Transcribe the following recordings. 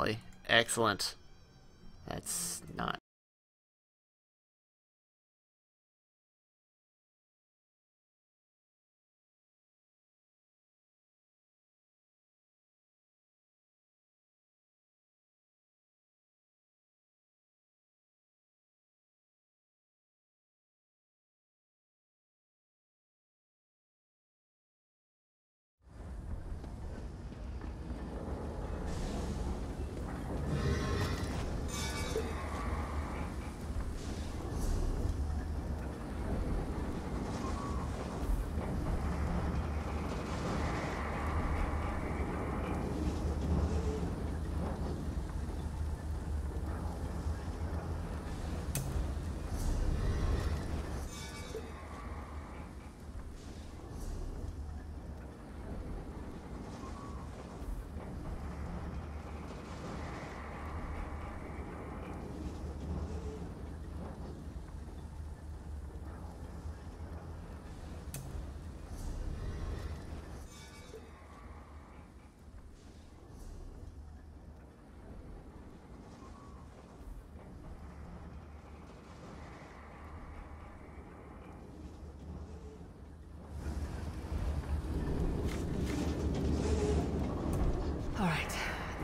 apparently. Excellent. That's not...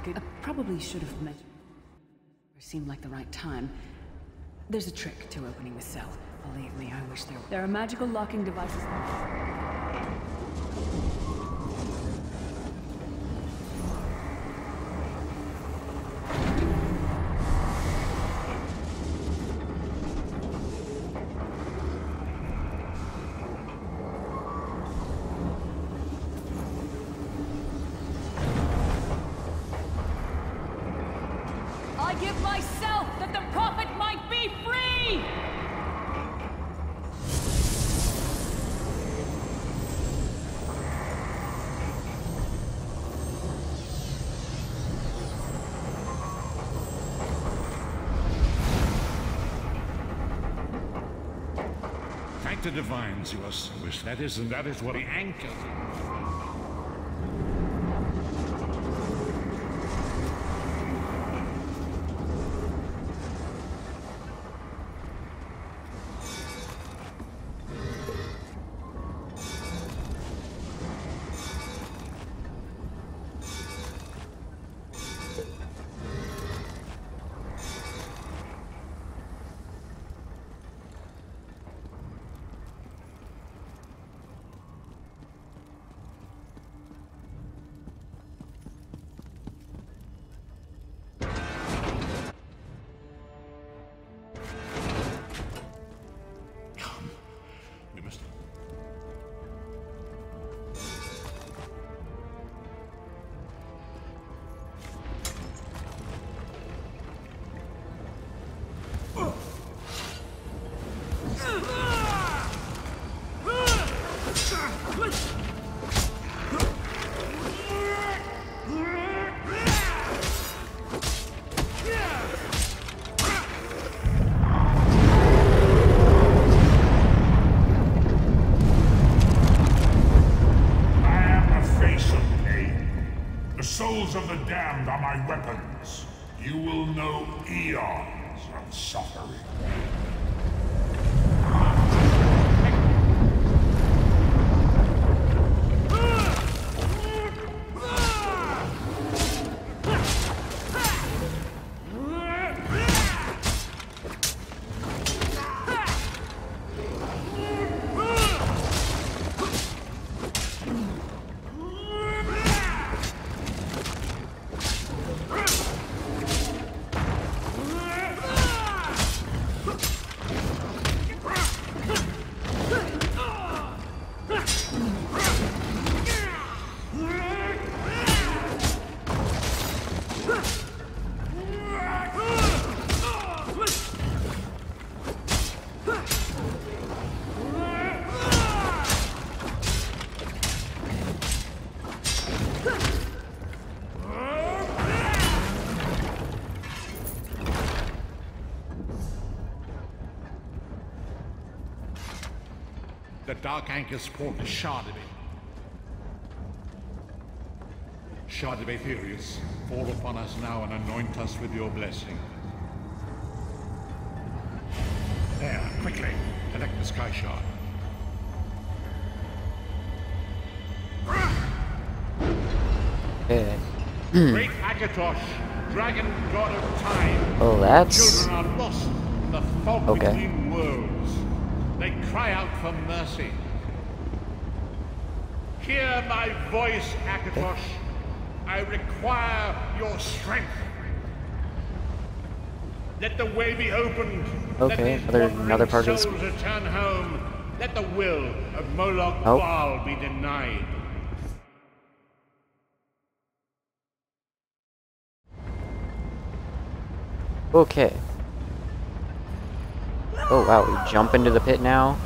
I probably should have mentioned. It seemed like the right time. There's a trick to opening the cell. Believe me, I wish there are magical locking devices. I give myself that the prophet might be free! Thank the divines, you are soulish. That is what we anchor. Souls of the damned are my weapons. You will know eons of suffering. The dark anchor sport a shard of it. shard of Aetherius, fall upon us now and anoint us with your blessing. There, quickly, collect the Sky Shard. Okay. Great Akatosh, dragon god of time. Oh, that's... Children are lost in the fog Okay. between worlds. They cry out for mercy. Hear my voice, Akatosh. I require your strength. Let the way be opened. Okay, another part of this. souls return home. Let the will of Moloch Oh. Baal be denied. Okay. Oh wow, we jump into the pit now.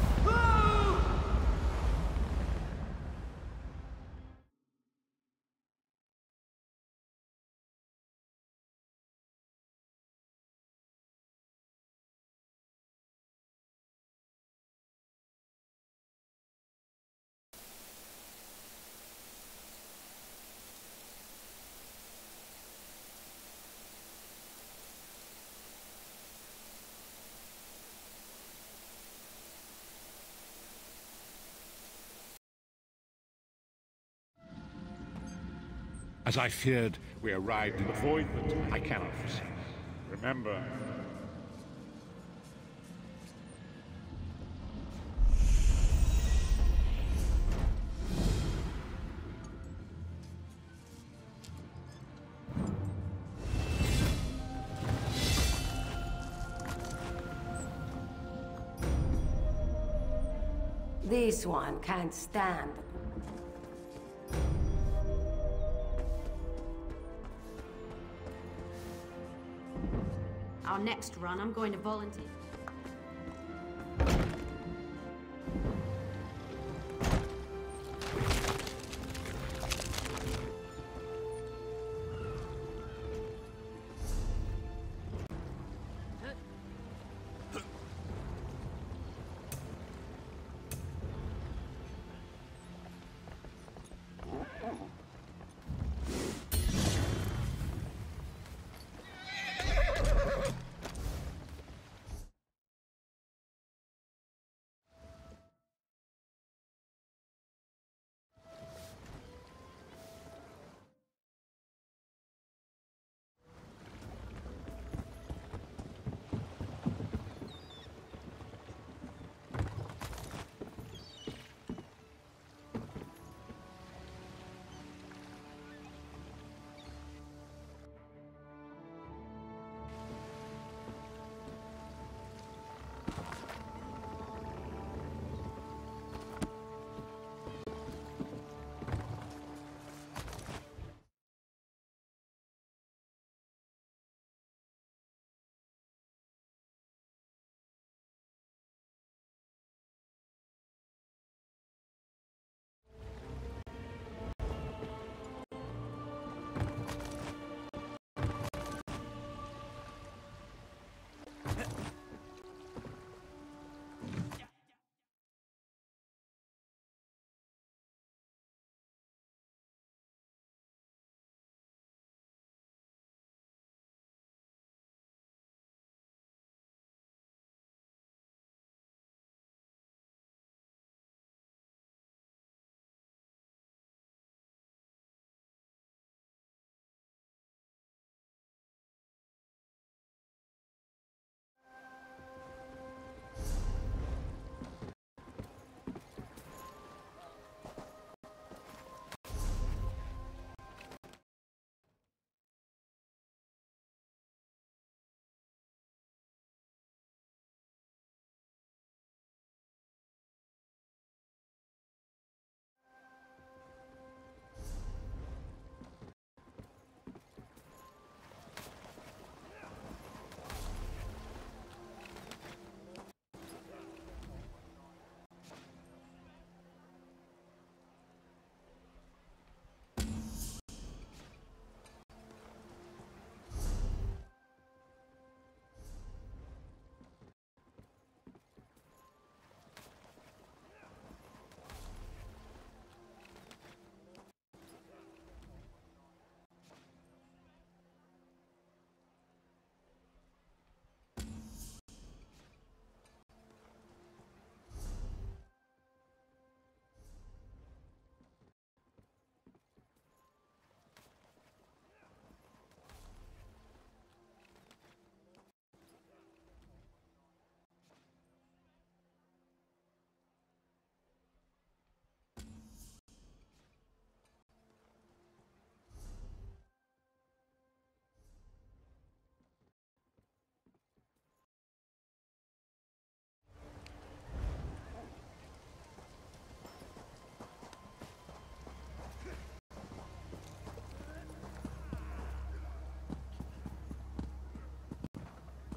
As I feared, we arrived in a void that I cannot foresee. Remember, This one can't stand. Our next run, I'm going to volunteer.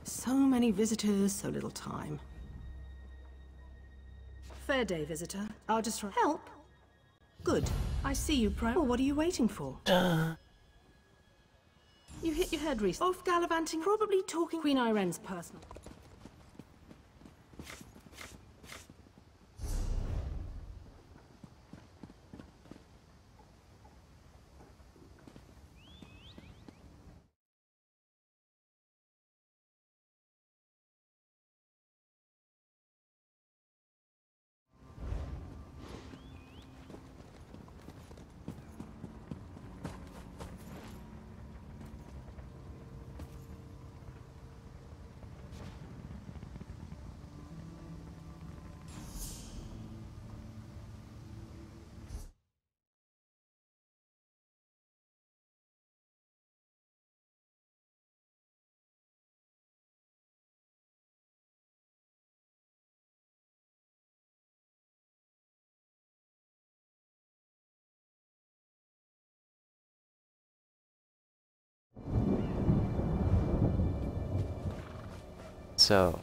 So many visitors, so little time. Fair day, visitor. I'll just help. Good. I see you well, what are you waiting for? You hit your head recently. Off gallivanting, probably talking Queen Irene's personal. So,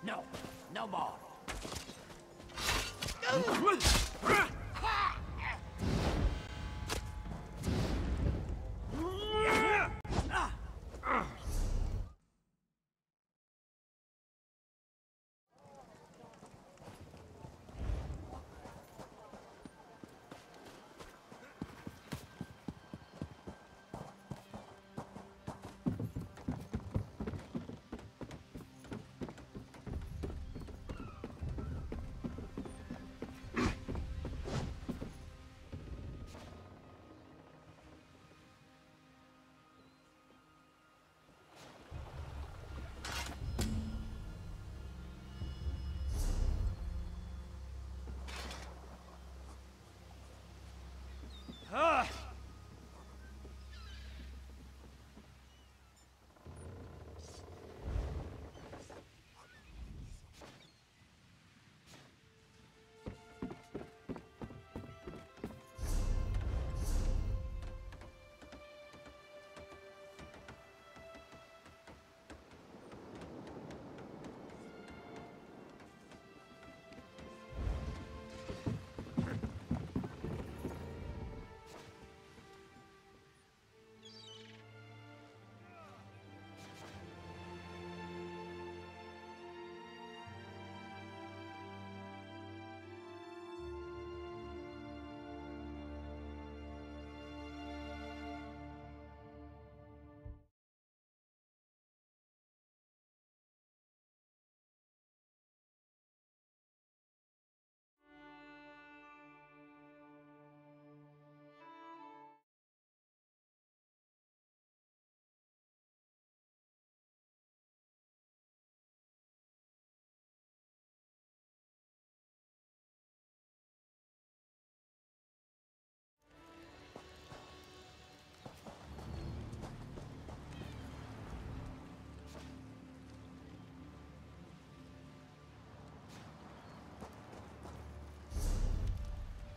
No, no more.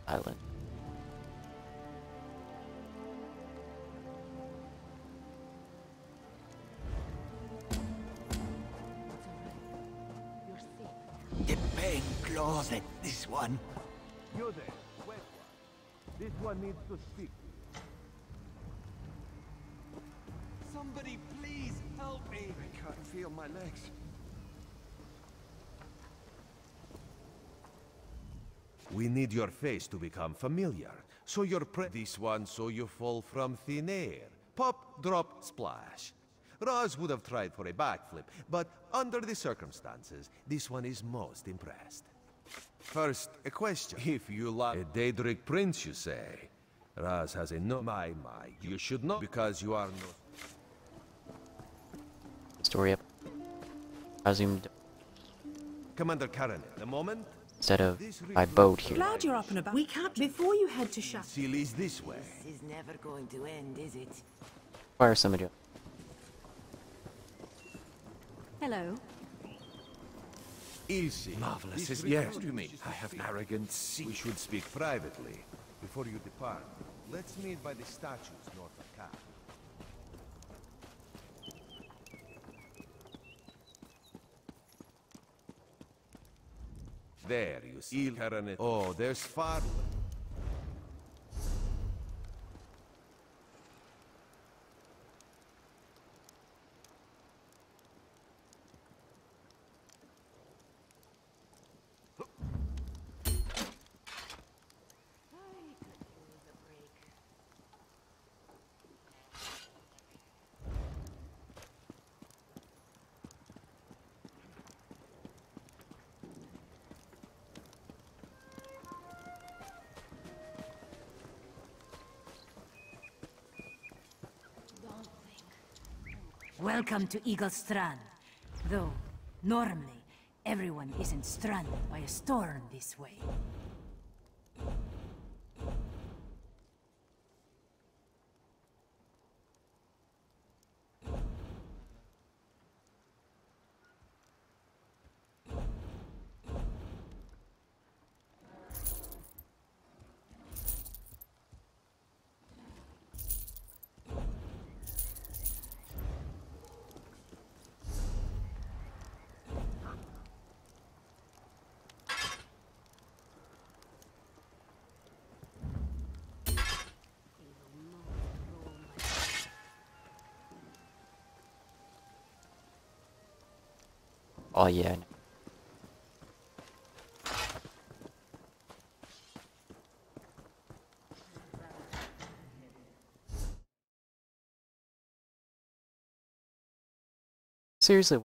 island. The pain closet, this one. You there, wait one. This one needs to speak. Somebody please help me. I can't feel my legs. We need your face to become familiar. So you're this one so you fall from thin air. Pop, drop, splash. Roz would have tried for a backflip, but under the circumstances, this one is most impressed. First, a question. If you like a Daedric prince, you say. Roz has a no... My, you should know because you are no... Story up. I zoomed Commander Karen, a moment. instead of by boat here. Glad you're up and about. We can't before you head to Shaft. Seal is this way. This is never going to end, is it? Fire somebody up. Hello. Ilse. Marvelous, This yes. request you make. I have an arrogant seat. We should speak privately. Before you depart, let's meet by the statues north of Cap. There, you see. Oh, there's far... Welcome to Eagle Strand. Though, normally, everyone isn't stranded by a storm this way. Oh yeah. Seriously.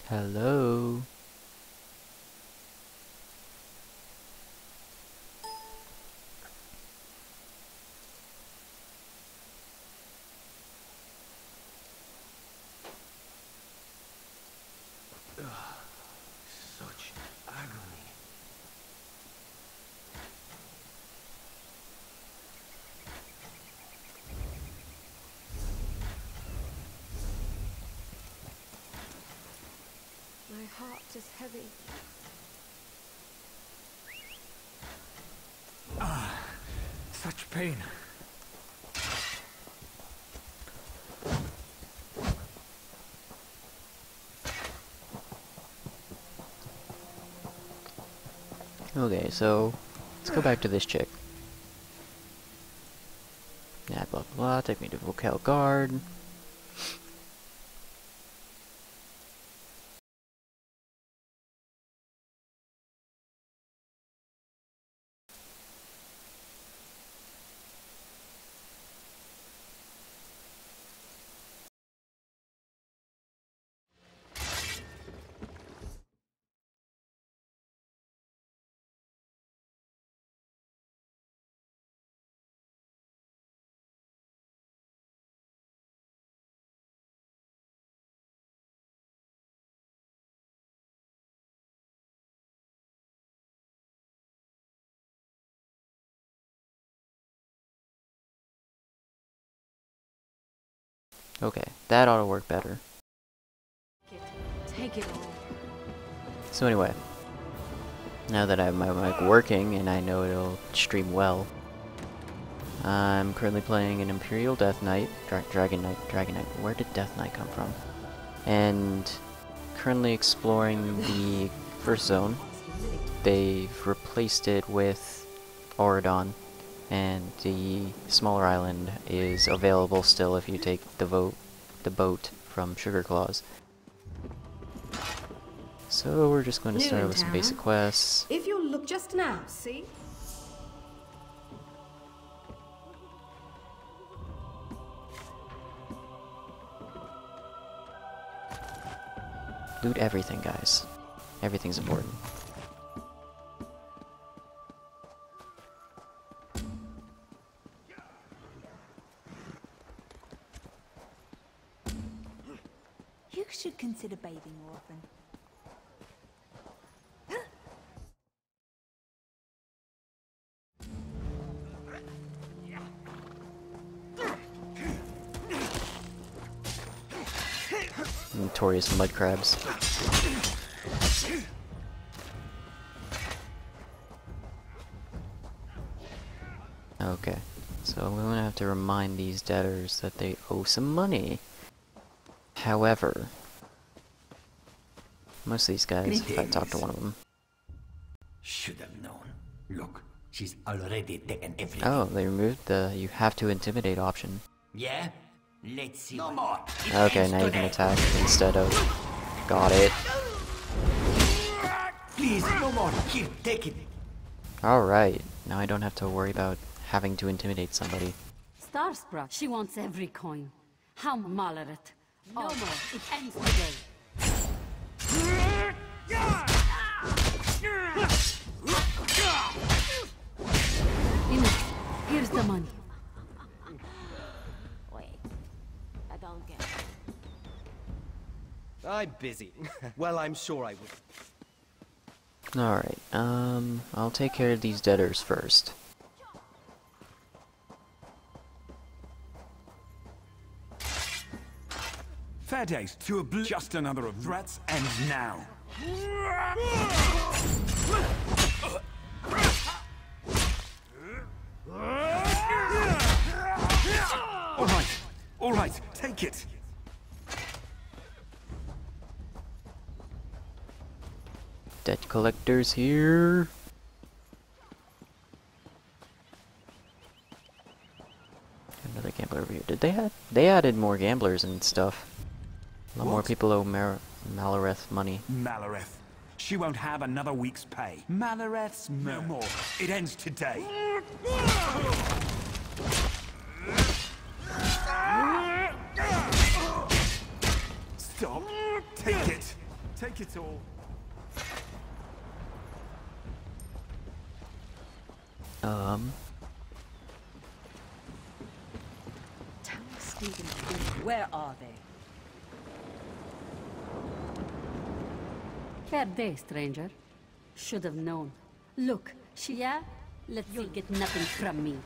Hello. Such agony. My heart is heavy. Such pain. Okay, so let's go back to this chick. Yeah, blah blah blah. Take me to Vocal Guard. Okay, that ought to work better. Take it all. So anyway, now that I have my mic working and I know it'll stream well, I'm currently playing an Imperial Death Knight, Dragon Knight. Where did Death Knight come from? And currently exploring the first zone. They've replaced it with Auradon, and the smaller island is available still if you take the boat from Sugar Claws. So we're just going to start with some basic quests. If you look just now, see? Loot everything, guys. Everything's important. You should consider bathing more often. Notorious mud crabs. Okay, so we're gonna have to remind these debtors that they owe some money. However, most of these guys, if I talk to one of them... Should have known. Look, she's already taken everything. Oh, they removed the you have to intimidate option. Yeah? Let's see. No more. Okay, now you can attack instead of... Got it. Please, no more. Here, take it. Alright, now I don't have to worry about having to intimidate somebody. Starstruck. She wants every coin. How Malaret. No more. It ends today. Enough. Here's the money. Wait, I don't get it. I'm busy. Well, I'm sure I would. Alright, I'll take care of these debtors first. Fair days to just another of threats ends now. All right, take it. Debt collectors here. Another gambler over here. Did they added more gamblers and stuff. A lot more people owe Malareth money. Malareth. She won't have another week's pay. Malareth's no more. It ends today. Stop. Take it. Take it all. Where are they? Fair day, stranger. Should have known. Look, yeah? You'll get nothing from me.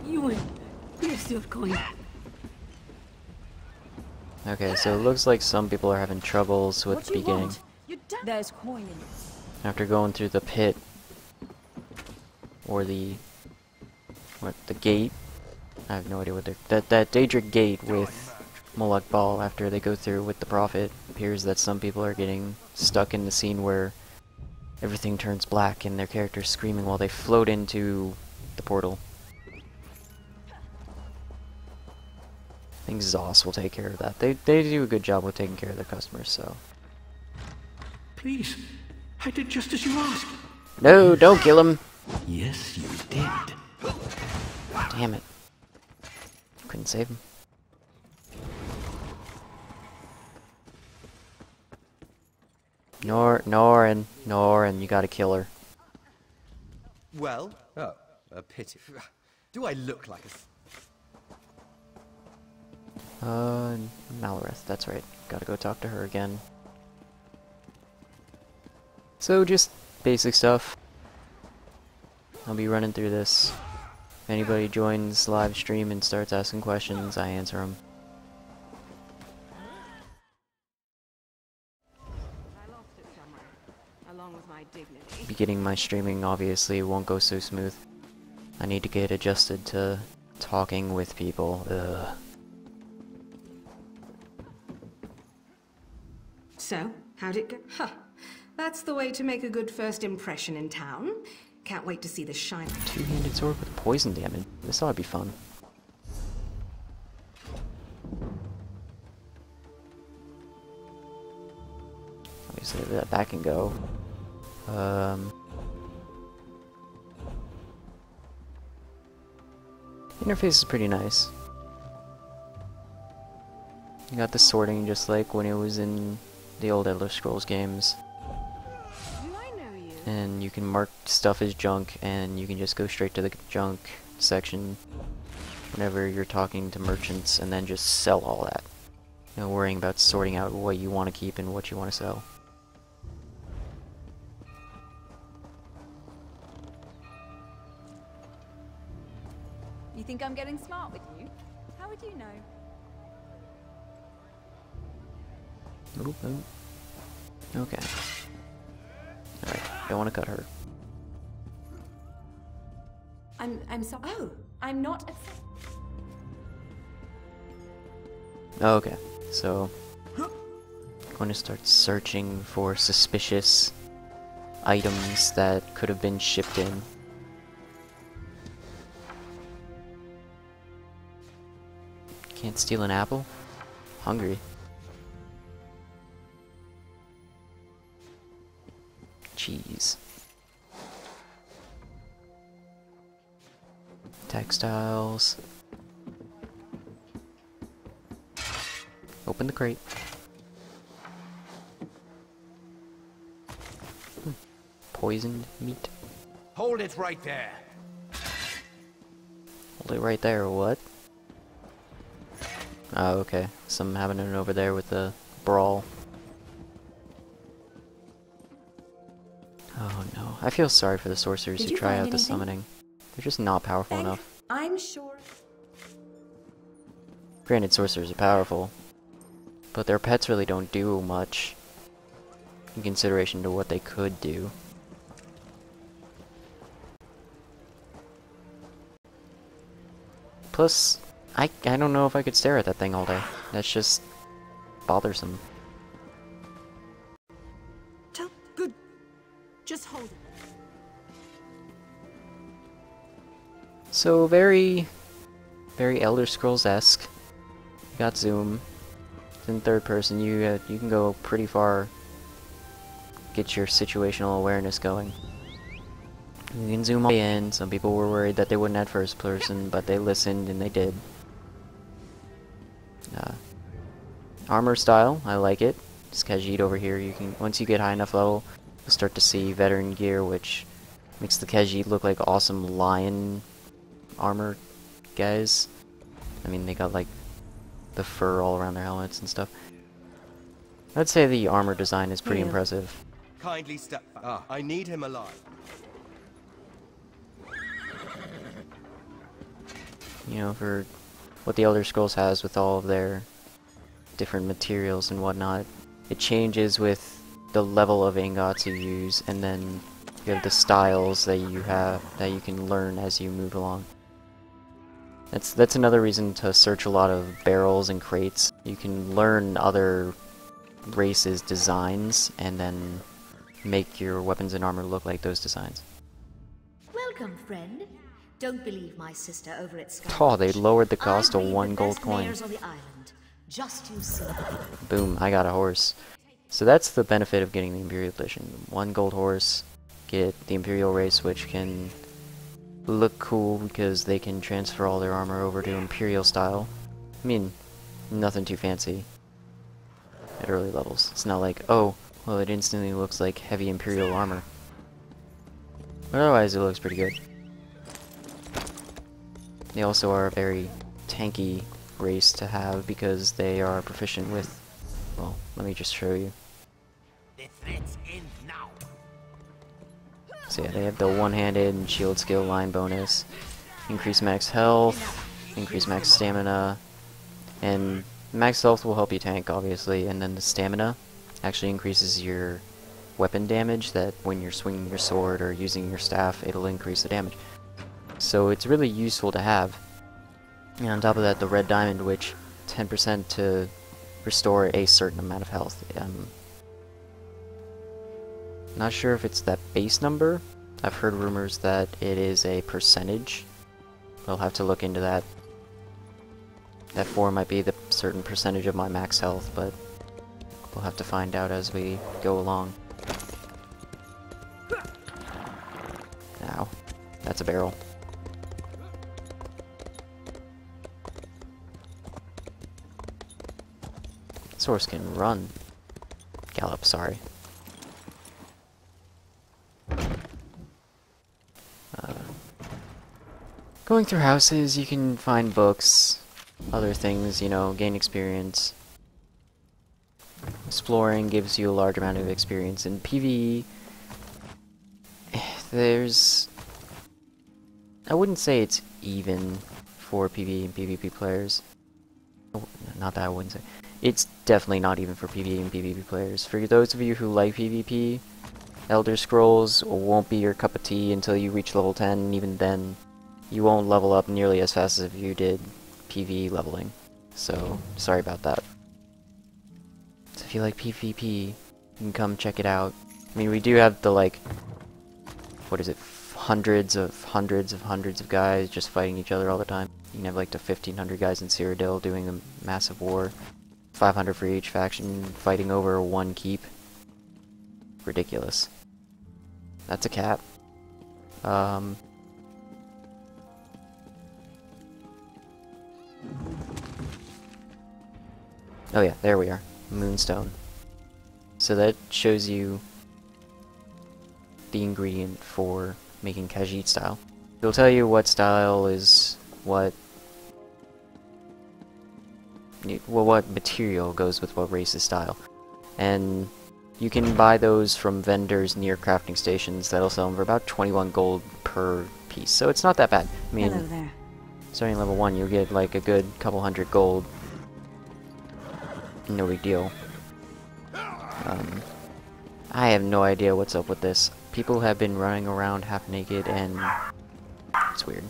You win. Here's your coin. Okay, so it looks like some people are having troubles with the beginning. There's coin in it. After going through the pit, or the gate. I have no idea what they're... That Daedric gate with Moloch Ball, after they go through with the Prophet, appears that some people are getting stuck in the scene where everything turns black and their character's screaming while they float into the portal. I think Zoss will take care of that. They do a good job with taking care of their customers, so... Please, I did just as you asked. No, don't kill him! Yes, you did. Damn it. Couldn't save him. Norin, you gotta kill her. Well, oh, a pity. Do I look like a... Malareth, that's right. Gotta go talk to her again. So, just basic stuff. I'll be running through this. If anybody joins live stream and starts asking questions, I answer them. I lost it somewhere, along with my dignity. Beginning my streaming obviously won't go so smooth. I need to get adjusted to talking with people. Ugh. So, how'd it go? Huh. That's the way to make a good first impression in town. Can't wait to see the shine. Two-handed sword with poison damage. This ought to be fun. Obviously that can go. Interface is pretty nice. You got the sorting just like when it was in the old Elder Scrolls games. And you can mark stuff as junk, and you can just go straight to the junk section whenever you're talking to merchants, and then just sell all that. No worrying about sorting out what you want to keep and what you want to sell. You think I'm getting smart with you? How would you know? Oop, oop. Okay. Alright, don't want to cut her. I'm so. Oh, I'm not. Okay, so I'm going to start searching for suspicious items that could have been shipped in. Can't steal an apple? Hungry. Cheese. Textiles. Open the crate. Poisoned meat. Hold it right there. Hold it right there, what? Oh, okay. Some happening over there with the brawl. Oh no. I feel sorry for the sorcerers who try out the summoning. They're just not powerful enough. I'm sure. Granted, sorcerers are powerful, but their pets really don't do much in consideration to what they could do. Plus, I don't know if I could stare at that thing all day. That's just bothersome. Good. Just hold it. So very Elder Scrolls-esque. You got zoom. It's in third person. You can go pretty far. Get your situational awareness going. You can zoom all the way in. Some people were worried that they wouldn't at first person, but they listened and they did. Armor style, I like it. Just Khajiit over here. You can once you get high enough level, you'll start to see veteran gear, which makes the Khajiit look like awesome lion armor guys. I mean, they got like the fur all around their helmets and stuff. I'd say the armor design is pretty impressive. Kindly step back. I need him alive. You know, for what the Elder Scrolls has with all of their different materials and whatnot, it changes with the level of ingots you use, and then you have the styles that you have that you can learn as you move along. That's another reason to search a lot of barrels and crates. You can learn other races' designs and then make your weapons and armor look like those designs. Welcome, friend. Don't believe my sister over at Sky. Oh, they lowered the cost to 1 gold coin. Just you see. Boom, I got a horse. So that's the benefit of getting the Imperial Edition. 1 gold horse, get the Imperial race, which can look cool because they can transfer all their armor over to Imperial style. I mean, nothing too fancy at early levels. It's not like, oh, well, it instantly looks like heavy Imperial armor. But otherwise, it looks pretty good. They also are a very tanky race to have because they are proficient with, well, let me just show you. The threats end now. So yeah, they have the one-handed and shield skill line bonus. Increase max health, increase max stamina, and max health will help you tank, obviously, and then the stamina actually increases your weapon damage, that when you're swinging your sword or using your staff, it'll increase the damage. So it's really useful to have. And on top of that, the red diamond, which 10% to restore a certain amount of health. Not sure if it's that base number. I've heard rumors that it is a percentage. We'll have to look into that. That 4 might be the certain percentage of my max health, but we'll have to find out as we go along. Ow. That's a barrel. This horse can run. Gallop, sorry. Going through houses, you can find books, other things, you know, gain experience. Exploring gives you a large amount of experience. In PvE, there's... I wouldn't say it's even for PvE and PvP players. Not that I wouldn't say. It's definitely not even for PvE and PvP players. For those of you who like PvP, Elder Scrolls won't be your cup of tea until you reach level 10, and even then, you won't level up nearly as fast as if you did PvE leveling. So, sorry about that. So if you like PvP, you can come check it out. I mean, we do have the, like, what is it, hundreds of guys just fighting each other all the time. You can have, like, the 1,500 guys in Cyrodiil doing a massive war. 500 for each faction, fighting over one keep. Ridiculous. That's a cap. Oh yeah, there we are. Moonstone. So that shows you the ingredient for making Khajiit style. It'll tell you what style is what... well, what material goes with what race's style. And you can buy those from vendors near crafting stations that'll sell them for about 21 gold per piece. So it's not that bad. I mean, Hello there. Starting level 1, you'll get like a good couple hundred gold. No big deal. I have no idea what's up with this. People have been running around half naked and it's weird.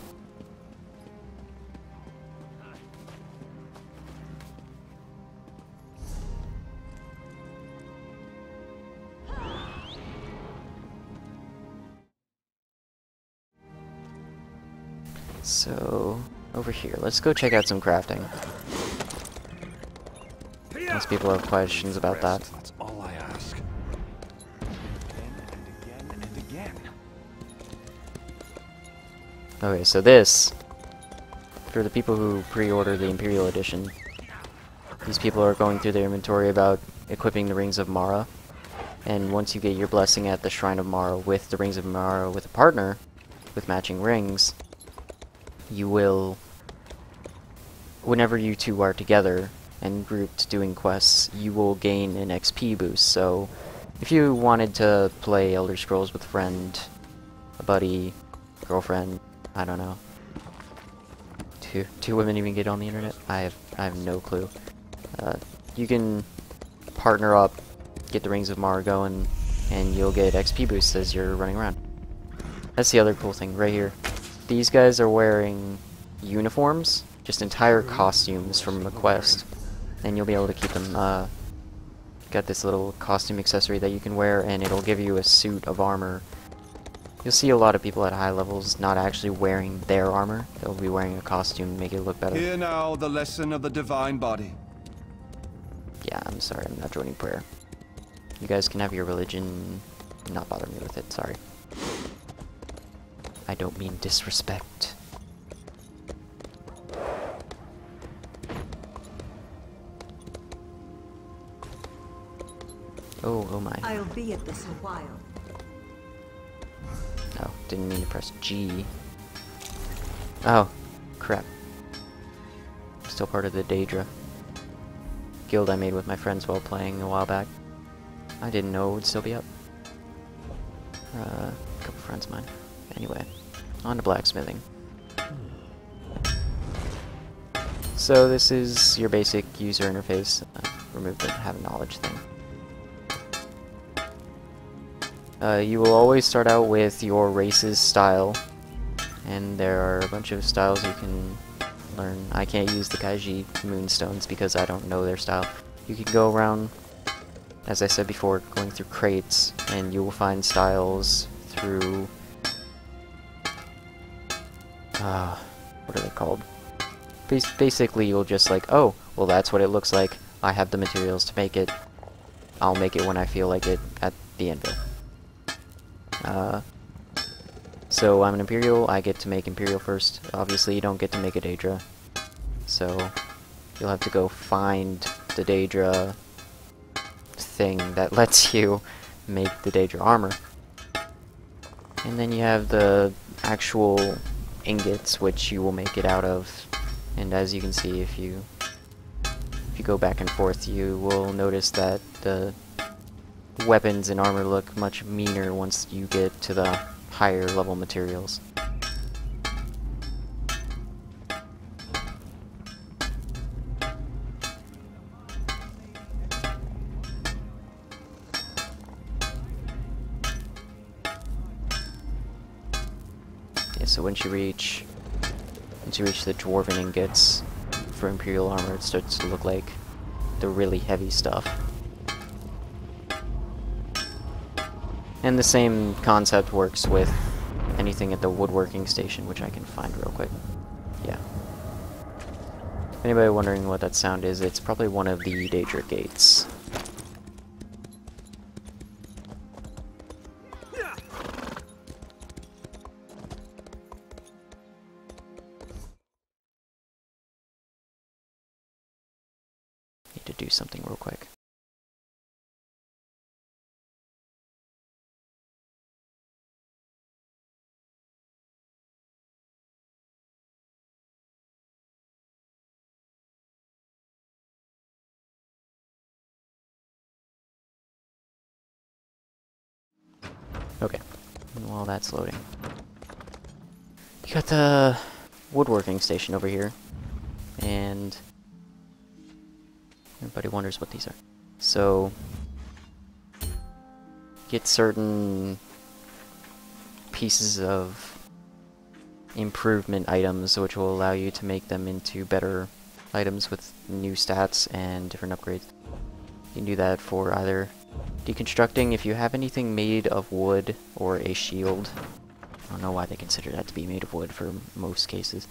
So, over here, let's go check out some crafting. Most people have questions about that. That's all I ask. Again and again. Okay, so this, for the people who pre-order the Imperial Edition, these people are going through their inventory about equipping the Rings of Mara, and once you get your blessing at the Shrine of Mara with the Rings of Mara with a partner, with matching rings, you will, whenever you two are together and grouped doing quests, you will gain an XP boost. So if you wanted to play Elder Scrolls with a friend, a buddy, girlfriend, I don't know, two women even get on the internet? I have no clue. You can partner up, get the Rings of Mara going, and you'll get XP boosts as you're running around. That's the other cool thing right here. These guys are wearing uniforms, just entire costumes from a quest, and you'll be able to keep them. Got this little costume accessory that you can wear, and it'll give you a suit of armor. You'll see a lot of people at high levels not actually wearing their armor. They'll be wearing a costume to make it look better. Hear now the lesson of the divine body. Yeah, I'm sorry, I'm not joining prayer. You guys can have your religion, not bother me with it, sorry. I don't mean disrespect. Oh my. I'll be at this a while. Oh, didn't mean to press G. Oh, crap. Still part of the Daedra guild I made with my friends while playing a while back. I didn't know it would still be up. A couple friends of mine. Anyway, on to blacksmithing. So this is your basic user interface. Remove the have knowledge thing. You will always start out with your race's style, and there are a bunch of styles you can learn. I can't use the Kaiji Moonstones because I don't know their style. You can go around, as I said before, going through crates, and you will find styles through... what are they called? Basically, you'll just like, oh, well that's what it looks like. I have the materials to make it. I'll make it when I feel like it at the anvil. So I'm an Imperial, I get to make Imperial first. Obviously you don't get to make a Daedra. So you'll have to go find the Daedra thing that lets you make the Daedra armor. And then you have the actual ingots, which you will make it out of. And as you can see, if you go back and forth, you will notice that the weapons and armor look much meaner once you get to the higher level materials. Okay, so once you reach the dwarven ingots for Imperial armor, it starts to look like the really heavy stuff. And the same concept works with anything at the woodworking station, which I can find real quick. Yeah. If anybody wondering what that sound is, it's probably one of the Daedra gates. Need to do something real quick. Okay, and while that's loading, you got the woodworking station over here, and everybody wonders what these are. So, get certain pieces of improvement items, which will allow you to make them into better items with new stats and different upgrades. You can do that for either deconstructing. If you have anything made of wood or a shield, I don't know why they consider that to be made of wood for most cases.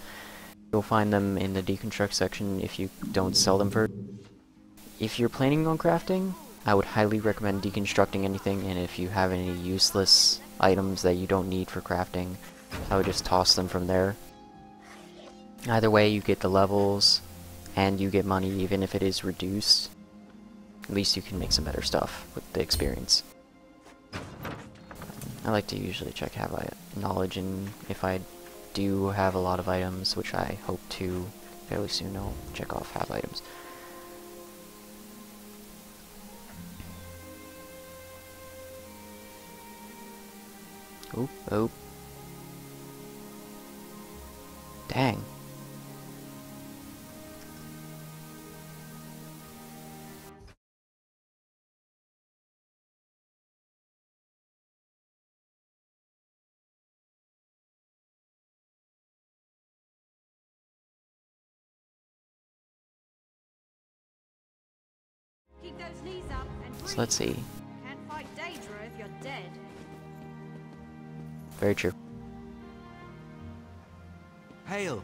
You'll find them in the deconstruct section if you don't sell them first. If you're planning on crafting, I would highly recommend deconstructing anything, and if you have any useless items that you don't need for crafting, I would just toss them from there. Either way, you get the levels, and you get money even if it is reduced. At least you can make some better stuff with the experience. I like to usually check have I knowledge, and if I do have a lot of items, which I hope to fairly soon, I'll check off have items. Oop, oop. Dang. Keep those knees up and breathe. So let's see. Can't fight Daedra if you're dead. Very true. Hail!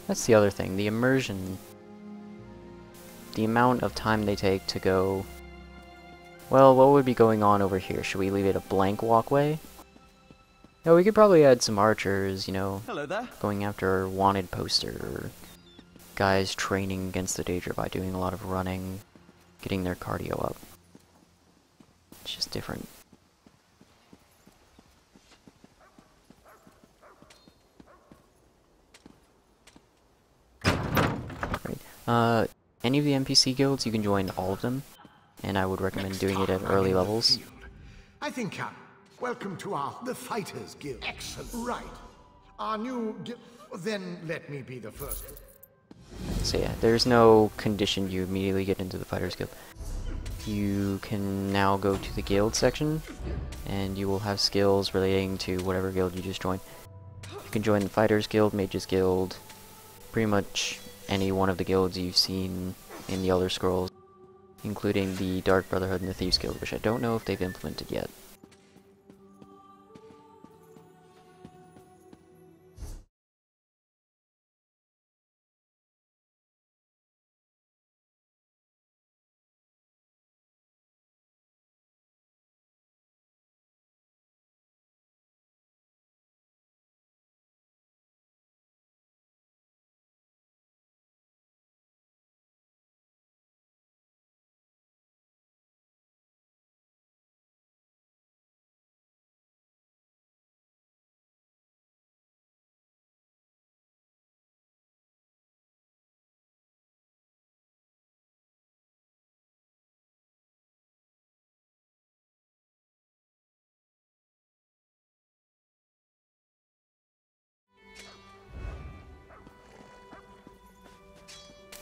That's the other thing, the immersion. The amount of time they take to go... Well, what would be going on over here? Should we leave it a blank walkway? No, we could probably add some archers, you know, Hello there. going after a wanted poster, or guys training against the Daedra by doing a lot of running, getting their cardio up. It's just different. Right. Any of the NPC guilds, you can join all of them. and I would recommend doing it at early levels. I think, welcome to the Fighters Guild. Excellent. Right. Our new guild. Then let me be the first. So yeah, there's no condition you immediately get into the Fighters Guild. You can now go to the guild section, and you will have skills relating to whatever guild you just joined. You can join the Fighters Guild, Mages Guild, pretty much any one of the guilds you've seen in the Elder Scrolls, including the Dark Brotherhood and the Thieves Guild, which I don't know if they've implemented yet.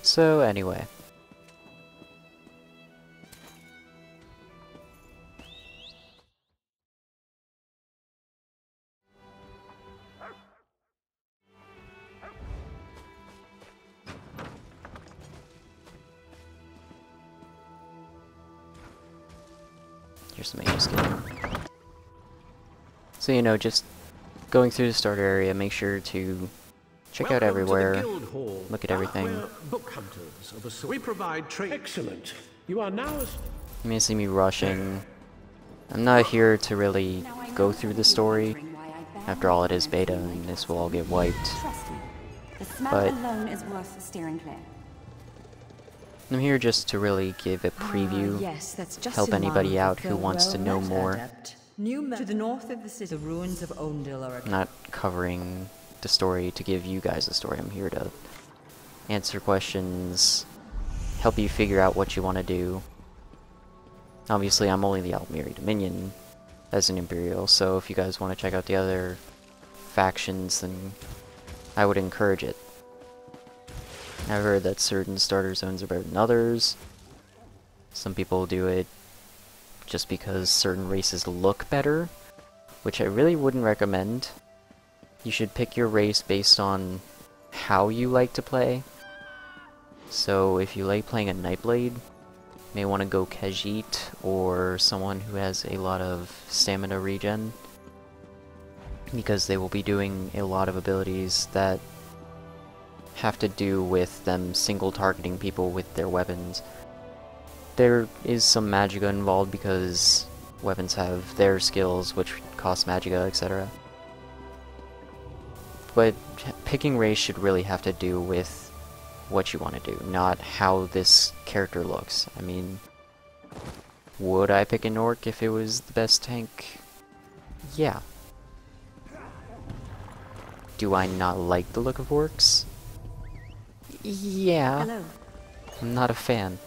So anyway. Here's the main skill. So, you know, just going through the starter area, make sure to check out everywhere, look at everything. Book hunters. We provide excellent. You are now. You may see me rushing. I'm not here to really go through the story. After all, it is beta, and this will all get wiped. But alone is worth steering clear. I'm here just to really give a preview, Yes, that's just help in anybody line out with who the wants to know more. To the north of the city, the ruins of Ondil are. I'm not covering the story to give you guys the story. I'm here to answer questions, help you figure out what you want to do. Obviously, I'm only the Almiri Dominion as an Imperial, so if you guys want to check out the other factions, then I would encourage it. I've heard that certain starter zones are better than others. Some people do it just because certain races look better, which I really wouldn't recommend. You should pick your race based on how you like to play. So if you like playing a Nightblade, you may want to go Khajiit or someone who has a lot of stamina regen, because they will be doing a lot of abilities that have to do with them single targeting people with their weapons. There is some magicka involved because weapons have their skills which cost magicka, etc. But picking race should really have to do with what you want to do, not how this character looks. I mean, would I pick an orc if it was the best tank? Yeah. Do I not like the look of orcs? Yeah. Hello. I'm not a fan.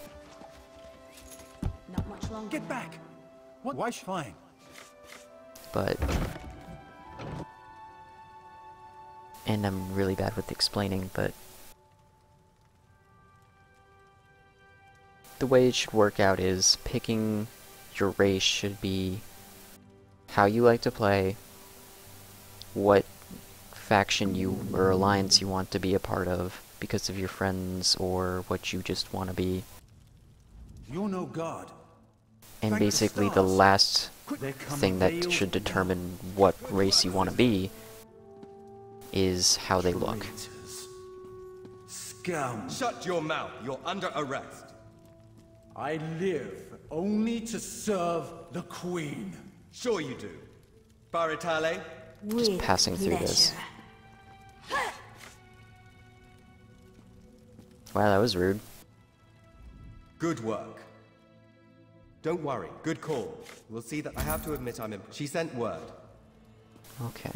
Not much longer. Get back! What? Why fine? But... and I'm really bad with explaining, but... the way it should work out is picking your race should be how you like to play, what faction you or alliance you want to be a part of because of your friends or what you just want to be. You're no god. And Thank the basically the stars. last There come thing a that veiled should determine what race you want to be is how they look. Scum. Shut your mouth. You're under arrest. I live only to serve the Queen. Sure you do. Baritale? Just passing through this. Wow, that was rude. Good work. Don't worry. Good call. We'll see that I have to admit I'm She sent word. Okay.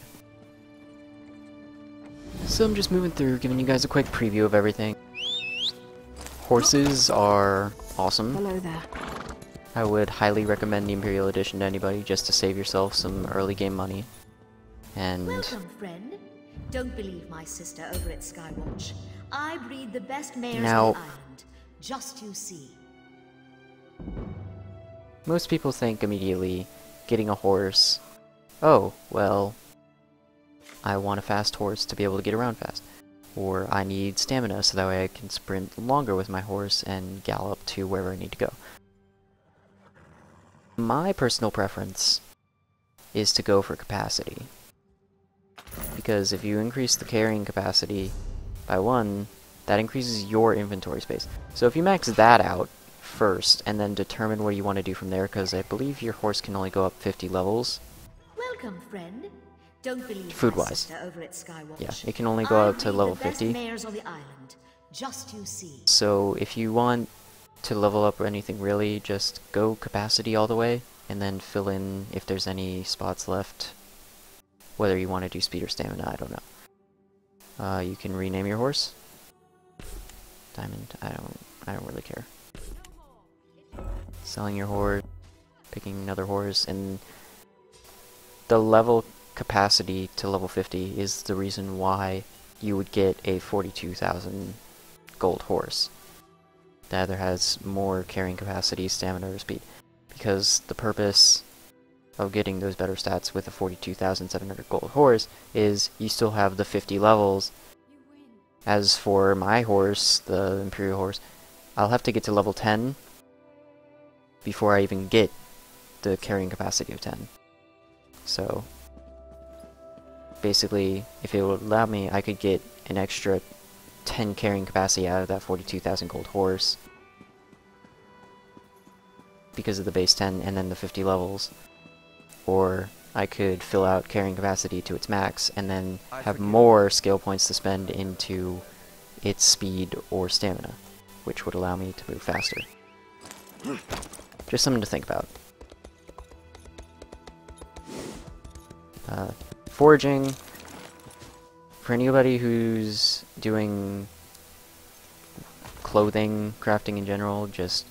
So I'm just moving through, giving you guys a quick preview of everything. Horses are awesome. Hello there. I would highly recommend the Imperial Edition to anybody just to save yourself some early game money. And Welcome, friend. Don't believe my sister over at Skywatch. I breed the best mares Now- on the island. Just you see. most people think immediately, getting a horse, oh, well, I want a fast horse to be able to get around fast. Or I need stamina so that way I can sprint longer with my horse and gallop to wherever I need to go. My personal preference is to go for capacity. Because if you increase the carrying capacity by 1, that increases your inventory space. So if you max that out first and then determine what you want to do from there, because I believe your horse can only go up 50 levels. Welcome, friend. Don't believe Food-wise. my sister over at Skywatch. Yeah, it can only go I up to breed level the best 50. mares on the island. Just you see. So if you want to level up or anything really, just go capacity all the way, and then fill in if there's any spots left. Whether you want to do speed or stamina, I don't know. You can rename your horse. Diamond, I don't really care. Selling your horse, picking another horse, and the level capacity to level 50 is the reason why you would get a 42,000 gold horse that either has more carrying capacity, stamina, or speed. Because the purpose of getting those better stats with a 42,700 gold horse is you still have the 50 levels. As for my horse, the Imperial horse, I'll have to get to level 10 before I even get the carrying capacity of 10. So basically, if it would allow me, I could get an extra 10 carrying capacity out of that 42,000 gold horse because of the base 10 and then the 50 levels. Or I could fill out carrying capacity to its max and then have more skill points to spend into its speed or stamina, which would allow me to move faster. Just something to think about. Foraging, for anybody who's doing clothing, crafting in general, just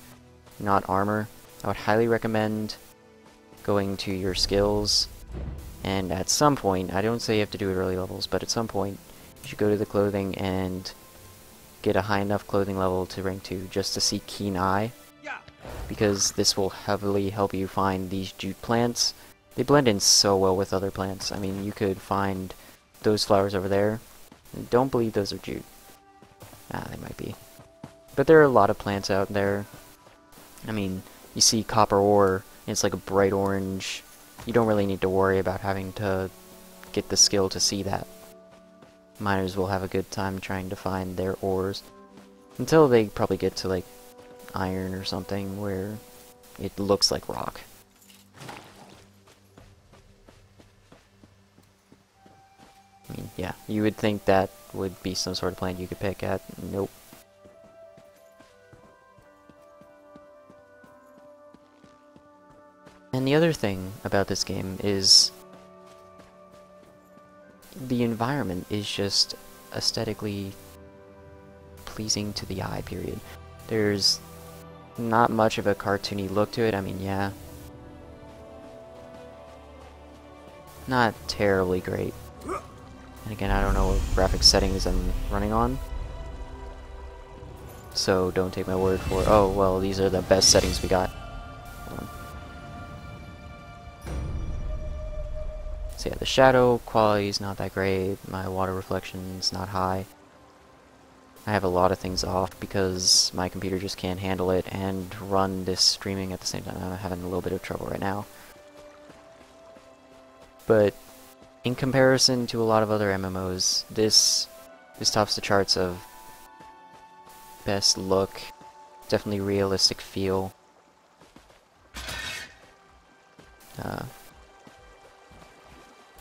not armor, I would highly recommend going to your skills, and at some point, I don't say you have to do it early levels, but at some point, you should go to the clothing and get a high enough clothing level to rank 2 just to see Keen Eye, because this will heavily help you find these jute plants. They blend in so well with other plants. I mean, you could find those flowers over there. Don't believe those are jute. Ah, they might be. But there are a lot of plants out there. I mean, you see copper ore, and it's like a bright orange. You don't really need to worry about having to get the skill to see that. Miners will have a good time trying to find their ores. Until they probably get to like iron or something where it looks like rock. I mean, yeah, you would think that would be some sort of plant you could pick at. Nope. And the other thing about this game is the environment is just aesthetically pleasing to the eye, period. There's not much of a cartoony look to it. I mean, yeah. Not terribly great. And again, I don't know what graphic settings I'm running on. So don't take my word for, oh, well, these are the best settings we got. So yeah, the shadow quality is not that great. My water reflection is not high. I have a lot of things off because my computer just can't handle it and run this streaming at the same time. I'm having a little bit of trouble right now. But in comparison to a lot of other MMOs, this tops the charts of best look, definitely realistic feel.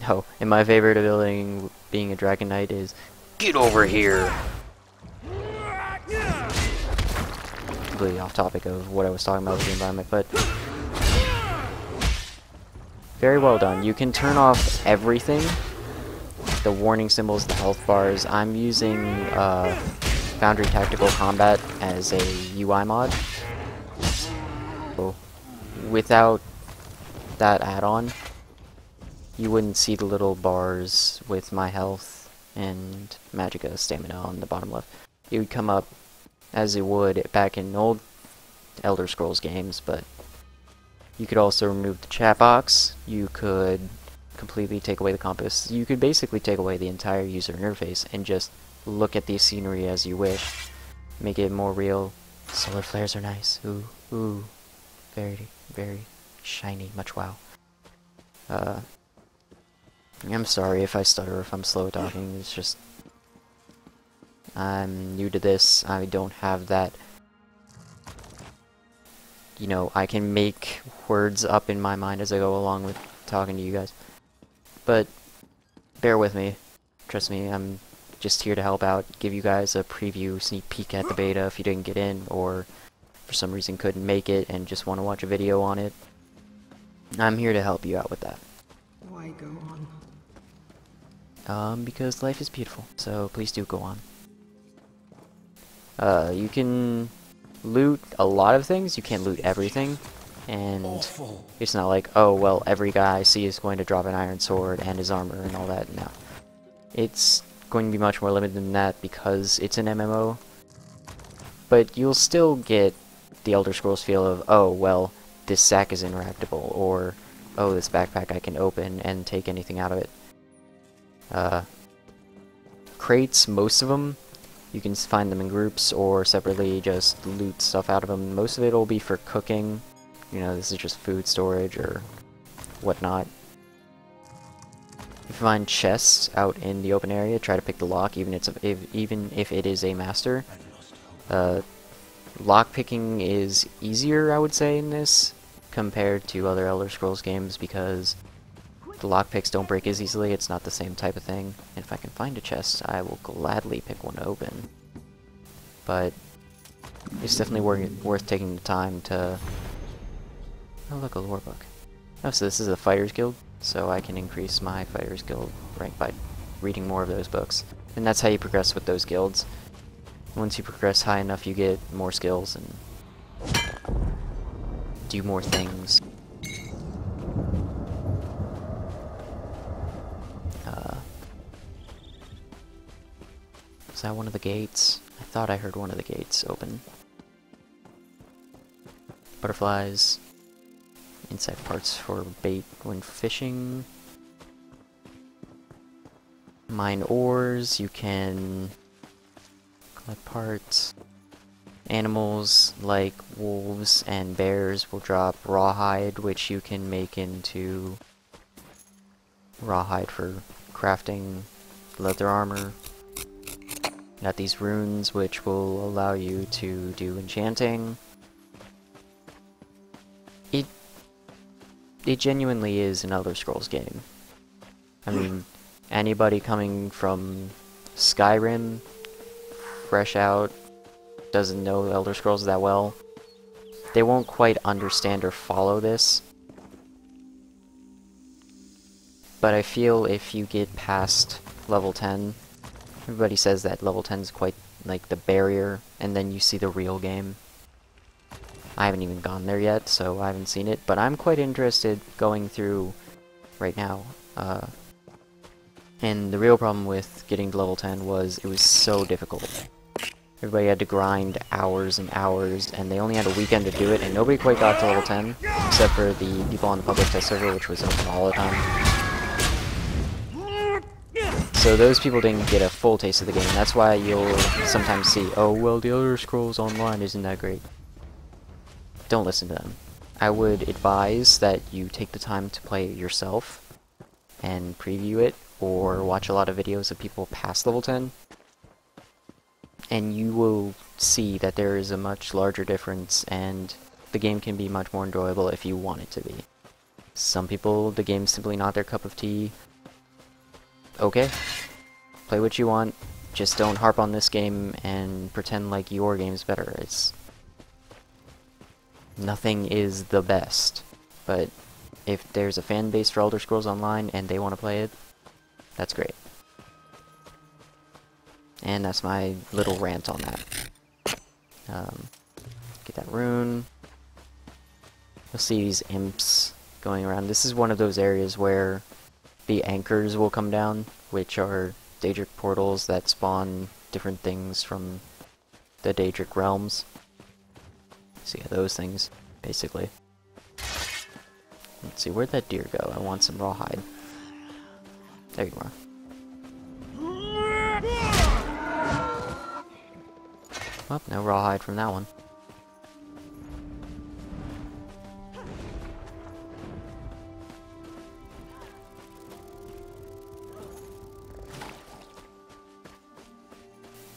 Oh, and my favorite ability being a Dragon Knight is get over here! Completely off topic of what I was talking about with the environment, but very well done. You can turn off everything. The warning symbols, the health bars. I'm using Foundry Tactical Combat as a UI mod. So without that add-on, you wouldn't see the little bars with my health and magicka stamina on the bottom left. It would come up as it would back in old Elder Scrolls games, but you could also remove the chat box, you could completely take away the compass, you could basically take away the entire user interface and just look at the scenery as you wish. Make it more real. Solar flares are nice. Ooh, ooh. Very, very shiny. Much wow. I'm sorry if I stutter, if I'm slow talking. It's just... I'm new to this. I don't have that... You know, I can make words up in my mind as I go along with talking to you guys. But, bear with me. Trust me, I'm just here to help out, give you guys a preview, sneak peek at the beta if you didn't get in, or for some reason couldn't make it and just want to watch a video on it. I'm here to help you out with that. Why go on? Because life is beautiful, so please do go on. You can loot a lot of things, you can't loot everything, and it's not like, oh, well, every guy I see is going to drop an iron sword and his armor and all that. No. It's going to be much more limited than that because it's an MMO, but you'll still get the Elder Scrolls feel of, oh, well, this sack is interactable, or, oh, this backpack I can open and take anything out of it. Crates, most of them, you can find them in groups or separately, just loot stuff out of them. Most of it will be for cooking, you know, this is just food storage or whatnot. If you find chests out in the open area, try to pick the lock, even if it is a master. Lock picking is easier, I would say, in this compared to other Elder Scrolls games because the lockpicks don't break as easily. It's not the same type of thing. And if I can find a chest, I will gladly pick one open. But it's definitely worth taking the time to... Oh, look, a lore book. Oh, so this is a Fighters Guild, so I can increase my Fighters Guild rank by reading more of those books. And that's how you progress with those guilds. Once you progress high enough, you get more skills and do more things. Is that one of the gates? I thought I heard one of the gates open. Butterflies. Insect parts for bait when fishing. Mine ores, you can collect parts. Animals like wolves and bears will drop rawhide, which you can make into rawhide for crafting leather armor. Got these runes, which will allow you to do enchanting. It genuinely is an Elder Scrolls game. I mean, anybody coming from Skyrim, fresh out, doesn't know Elder Scrolls that well, they won't quite understand or follow this. But I feel if you get past level 10, everybody says that level 10 is quite like the barrier, and then you see the real game. I haven't even gone there yet, so I haven't seen it, but I'm quite interested going through right now. And the real problem with getting to level 10 was it was so difficult. Everybody had to grind hours and hours, and they only had a weekend to do it, and nobody quite got to level 10, except for the people on the public test server, which was open all the time. So those people didn't get a full taste of the game. That's why you'll sometimes see, oh, well, the Elder Scrolls Online isn't that great. Don't listen to them. I would advise that you take the time to play it yourself and preview it, or watch a lot of videos of people past level 10, and you will see that there is a much larger difference, and the game can be much more enjoyable if you want it to be. Some people, the game's simply not their cup of tea. Okay, play what you want, just don't harp on this game and pretend like your game's better. Nothing is the best, but if there's a fan base for Elder Scrolls Online and they want to play it, that's great. And that's my little rant on that. Get that rune. you'll see these imps going around. This is one of those areas where the anchors will come down, which are Daedric portals that spawn different things from the Daedric realms. So yeah, those things, basically. Let's see, where'd that deer go? I want some rawhide. There you are. Well, no rawhide from that one.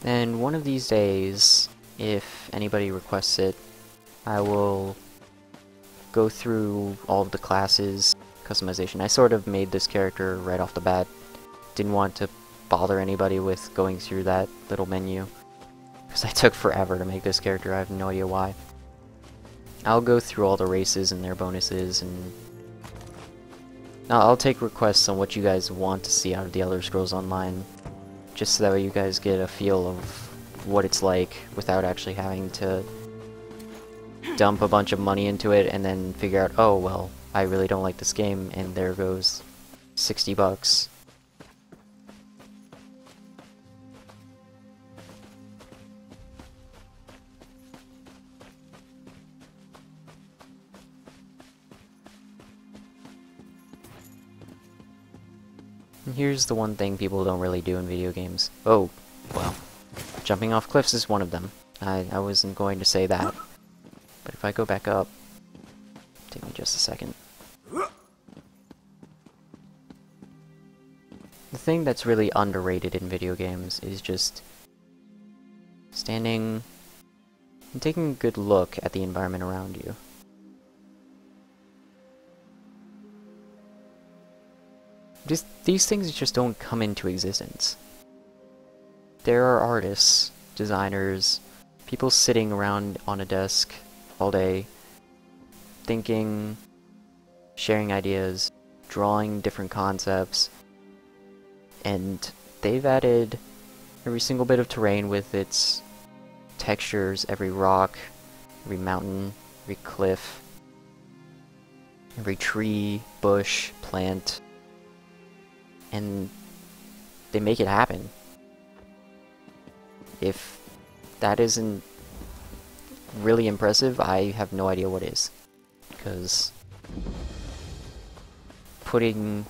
And one of these days, if anybody requests it, I will go through all of the classes, customization. I sort of made this character right off the bat. Didn't want to bother anybody with going through that little menu, because I took forever to make this character. I have no idea why. I'll go through all the races and their bonuses, and I'll take requests on what you guys want to see out of the Elder Scrolls Online, just so that way you guys get a feel of what it's like without actually having to dump a bunch of money into it and then figure out, oh well, I really don't like this game, and there goes 60 bucks. And here's the one thing people don't really do in video games. Oh, well, jumping off cliffs is one of them. I wasn't going to say that. But if I go back up, take me just a second. The thing that's really underrated in video games is just standing and taking a good look at the environment around you. These things just don't come into existence. There are artists, designers, people sitting around on a desk all day, thinking, sharing ideas, drawing different concepts, and they've added every single bit of terrain with its textures, every rock, every mountain, every cliff, every tree, bush, plant, and they make it happen. If that isn't really impressive, I have no idea what is. Because putting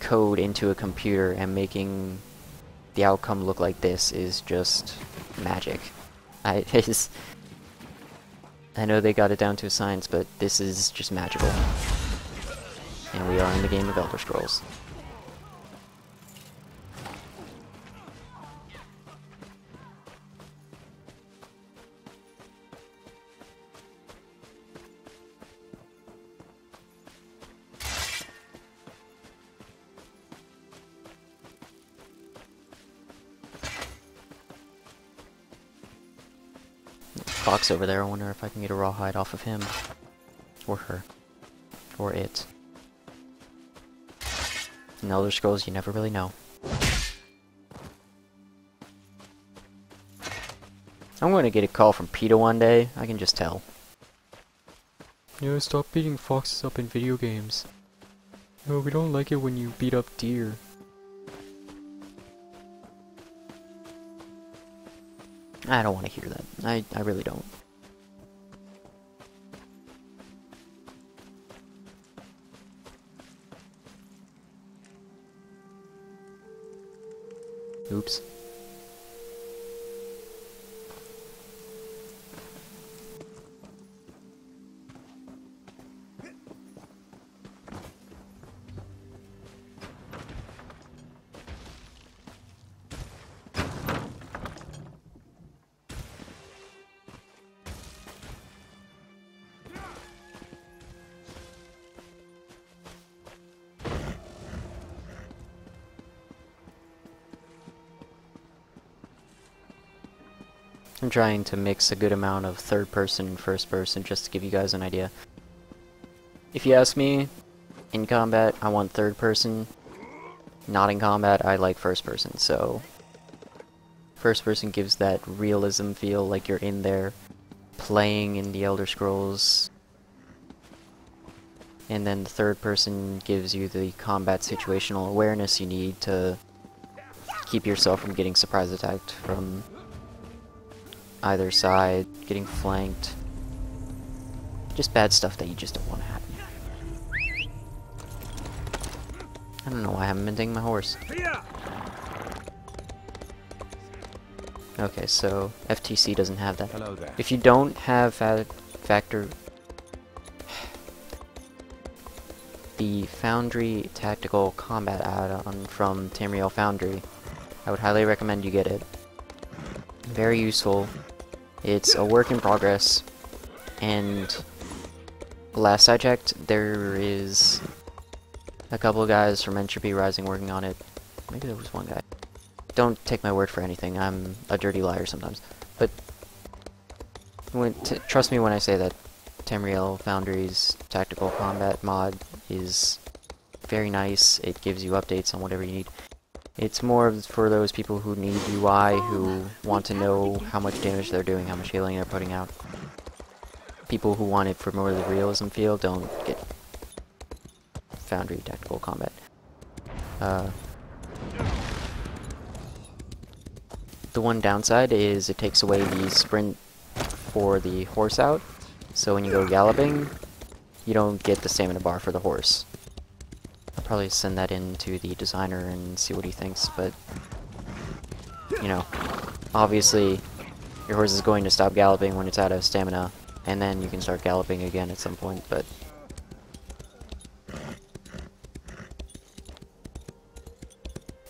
code into a computer and making the outcome look like this is just magic. I know they got it down to a science, but this is just magical. And we are in the game of Elder Scrolls. Fox over there, I wonder if I can get a rawhide off of him. Or her. Or it. In Elder Scrolls, you never really know. I'm going to get a call from PETA one day, I can just tell. No, stop beating foxes up in video games. No, we don't like it when you beat up deer. I don't want to hear that. I really don't. Oops. I'm trying to mix a good amount of third person and first person just to give you guys an idea. If you ask me, in combat I want third person, not in combat I like first person, so first person gives that realism feel, like you're in there playing in the Elder Scrolls and then the third person gives you the combat situational awareness you need to keep yourself from getting surprise attacked from either side, getting flanked. Just bad stuff that you just don't want to happen. I don't know why I haven't been taking my horse. Okay, so FTC doesn't have that. Hello there. If you don't have factor... the Foundry Tactical Combat add-on from Tamriel Foundry, I would highly recommend you get it. Very useful. It's a work in progress, and last I checked, there is a couple of guys from Entropy Rising working on it. Maybe there was one guy. Don't take my word for anything, I'm a dirty liar sometimes. But trust me when I say that Tamriel Foundry's Tactical Combat mod is very nice. It gives you updates on whatever you need. It's more for those people who need UI, who want to know how much damage they're doing, how much healing they're putting out. People who want it for more of the realism feel don't get Foundry Tactical Combat. The one downside is it takes away the sprint for the horse out, so when you go galloping, you don't get the stamina bar for the horse. I'll probably send that in to the designer and see what he thinks, but you know, obviously your horse is going to stop galloping when it's out of stamina, and then you can start galloping again at some point, but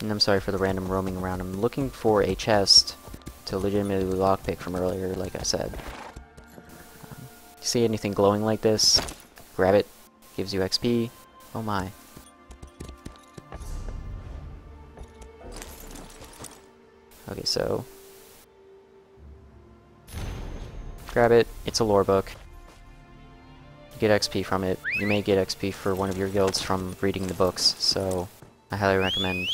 and I'm sorry for the random roaming around. I'm looking for a chest to legitimately lockpick from earlier, like I said. See anything glowing like this? Grab it. Gives you XP. Oh my. Okay, so grab it. It's a lore book. You get XP from it. You may get XP for one of your guilds from reading the books, so I highly recommend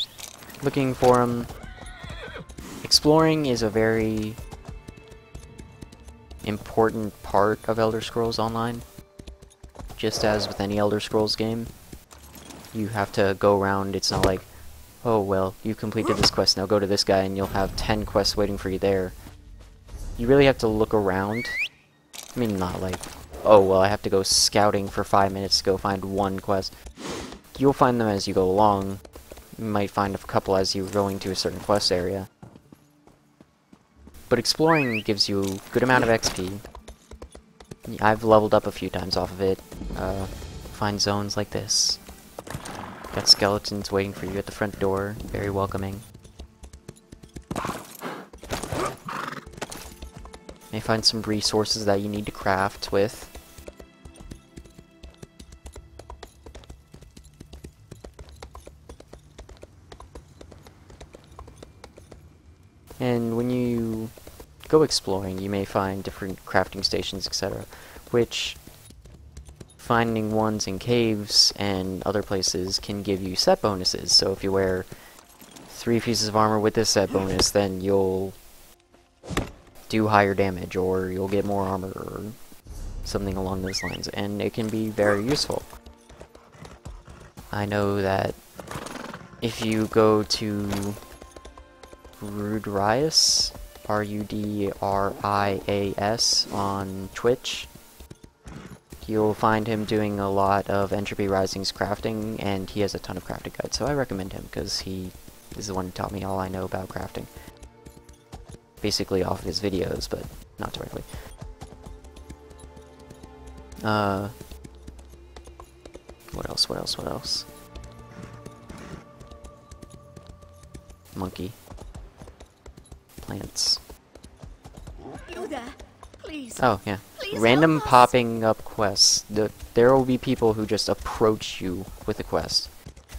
looking for them. Exploring is a very important part of Elder Scrolls Online. Just as with any Elder Scrolls game, you have to go around. It's not like, oh well, you completed this quest, now go to this guy and you'll have 10 quests waiting for you there. You really have to look around. I mean, not like, oh well, I have to go scouting for 5 minutes to go find one quest. You'll find them as you go along. You might find a couple as you're going to a certain quest area. But exploring gives you a good amount of XP. I've leveled up a few times off of it. Find zones like this. Got skeletons waiting for you at the front door. Very welcoming. May find some resources that you need to craft with. And when you go exploring, you may find different crafting stations, etc., which finding ones in caves and other places can give you set bonuses. So if you wear 3 pieces of armor with this set bonus, then you'll do higher damage, or you'll get more armor, or something along those lines, and it can be very useful. I know that if you go to Rudrias, R-U-D-R-I-A-S, on Twitch, you'll find him doing a lot of Entropy Rising's crafting, and he has a ton of crafting guides, so I recommend him, because he is the one who taught me all I know about crafting. Basically off of his videos, but not directly. What else? Monkey. Plants. You there? Please. Oh, yeah. Please Random help us. popping up quests. There will be people who just approach you with a quest,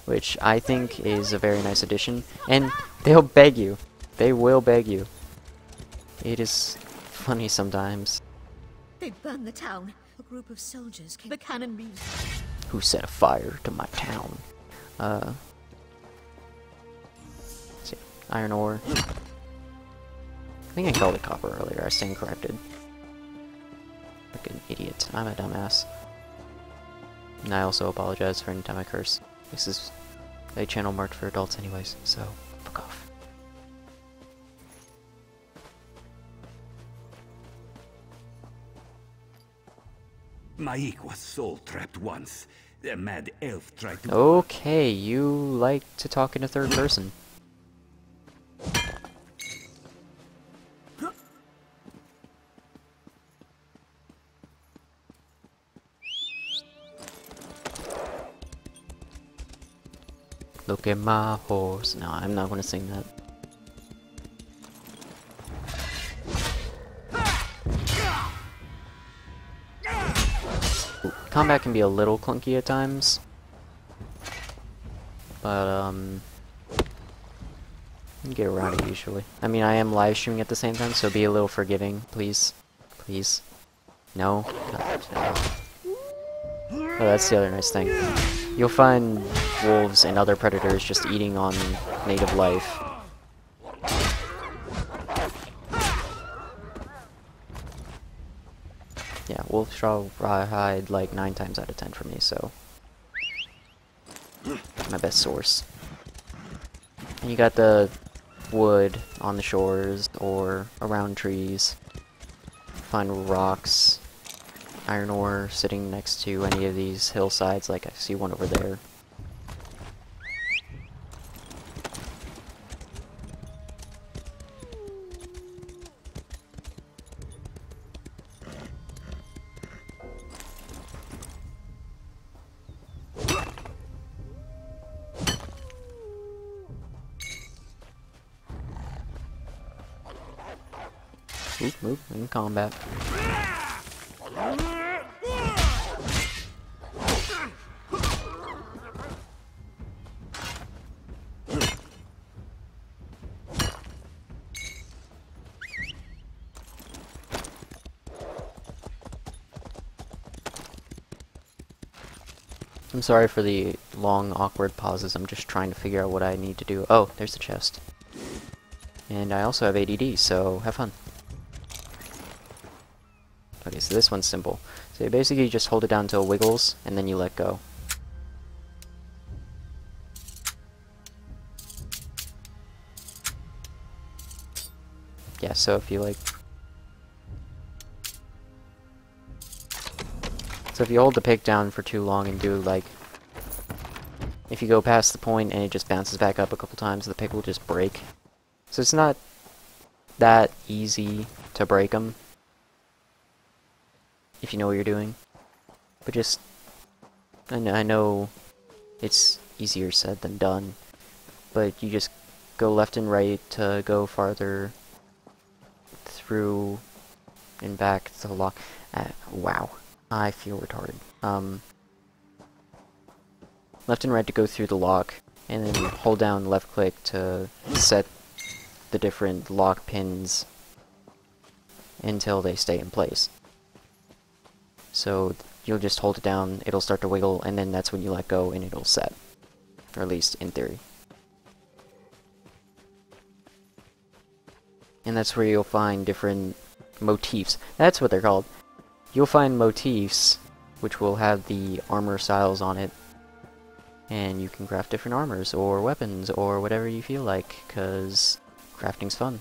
which I think is a very nice addition, and they'll beg you. They will beg you. It is funny sometimes. They burned the town. A group of soldiers came. The cannon beams. Who set a fire to my town? Let's see. Iron ore. I think I called it copper earlier. I stand corrected. Like an idiot. I'm a dumbass. And I also apologize for any time I curse. This is a channel marked for adults anyways, so fuck off. Maik was soul-trapped once. The mad elf tried to... Okay, you like to talk in a third person. Look at my horse. No, I'm not going to sing that. Ooh, combat can be a little clunky at times. But, you get around it usually. I mean, I am live streaming at the same time, so be a little forgiving, please. Please. No? No. Oh, that's the other nice thing. You'll find wolves and other predators just eating on native life. Yeah, wolf straw hide like 9 times out of 10 for me, so my best source. And you got the wood on the shores or around trees. Find rocks, iron ore sitting next to any of these hillsides, like I see one over there. Move in combat. I'm sorry for the long, awkward pauses. I'm just trying to figure out what I need to do. Oh, there's the chest. And I also have ADD, so have fun. Okay, so this one's simple. So you basically just hold it down until it wiggles, and then you let go. Yeah, so if you like... So if you hold the pick down for too long and do like... If you go past the point and it just bounces back up a couple times, the pick will just break. So it's not that easy to break them, if you know what you're doing. But just... I know it's easier said than done, but you just go left and right to go farther through and back to the lock. Wow, I feel retarded. Left and right to go through the lock, and then hold down left click to set the different lock pins until they stay in place. So you'll just hold it down, it'll start to wiggle, and then that's when you let go and it'll set. Or at least in theory. And that's where you'll find different motifs. That's what they're called. You'll find motifs which will have the armor styles on it. And you can craft different armors or weapons or whatever you feel like, because crafting's fun.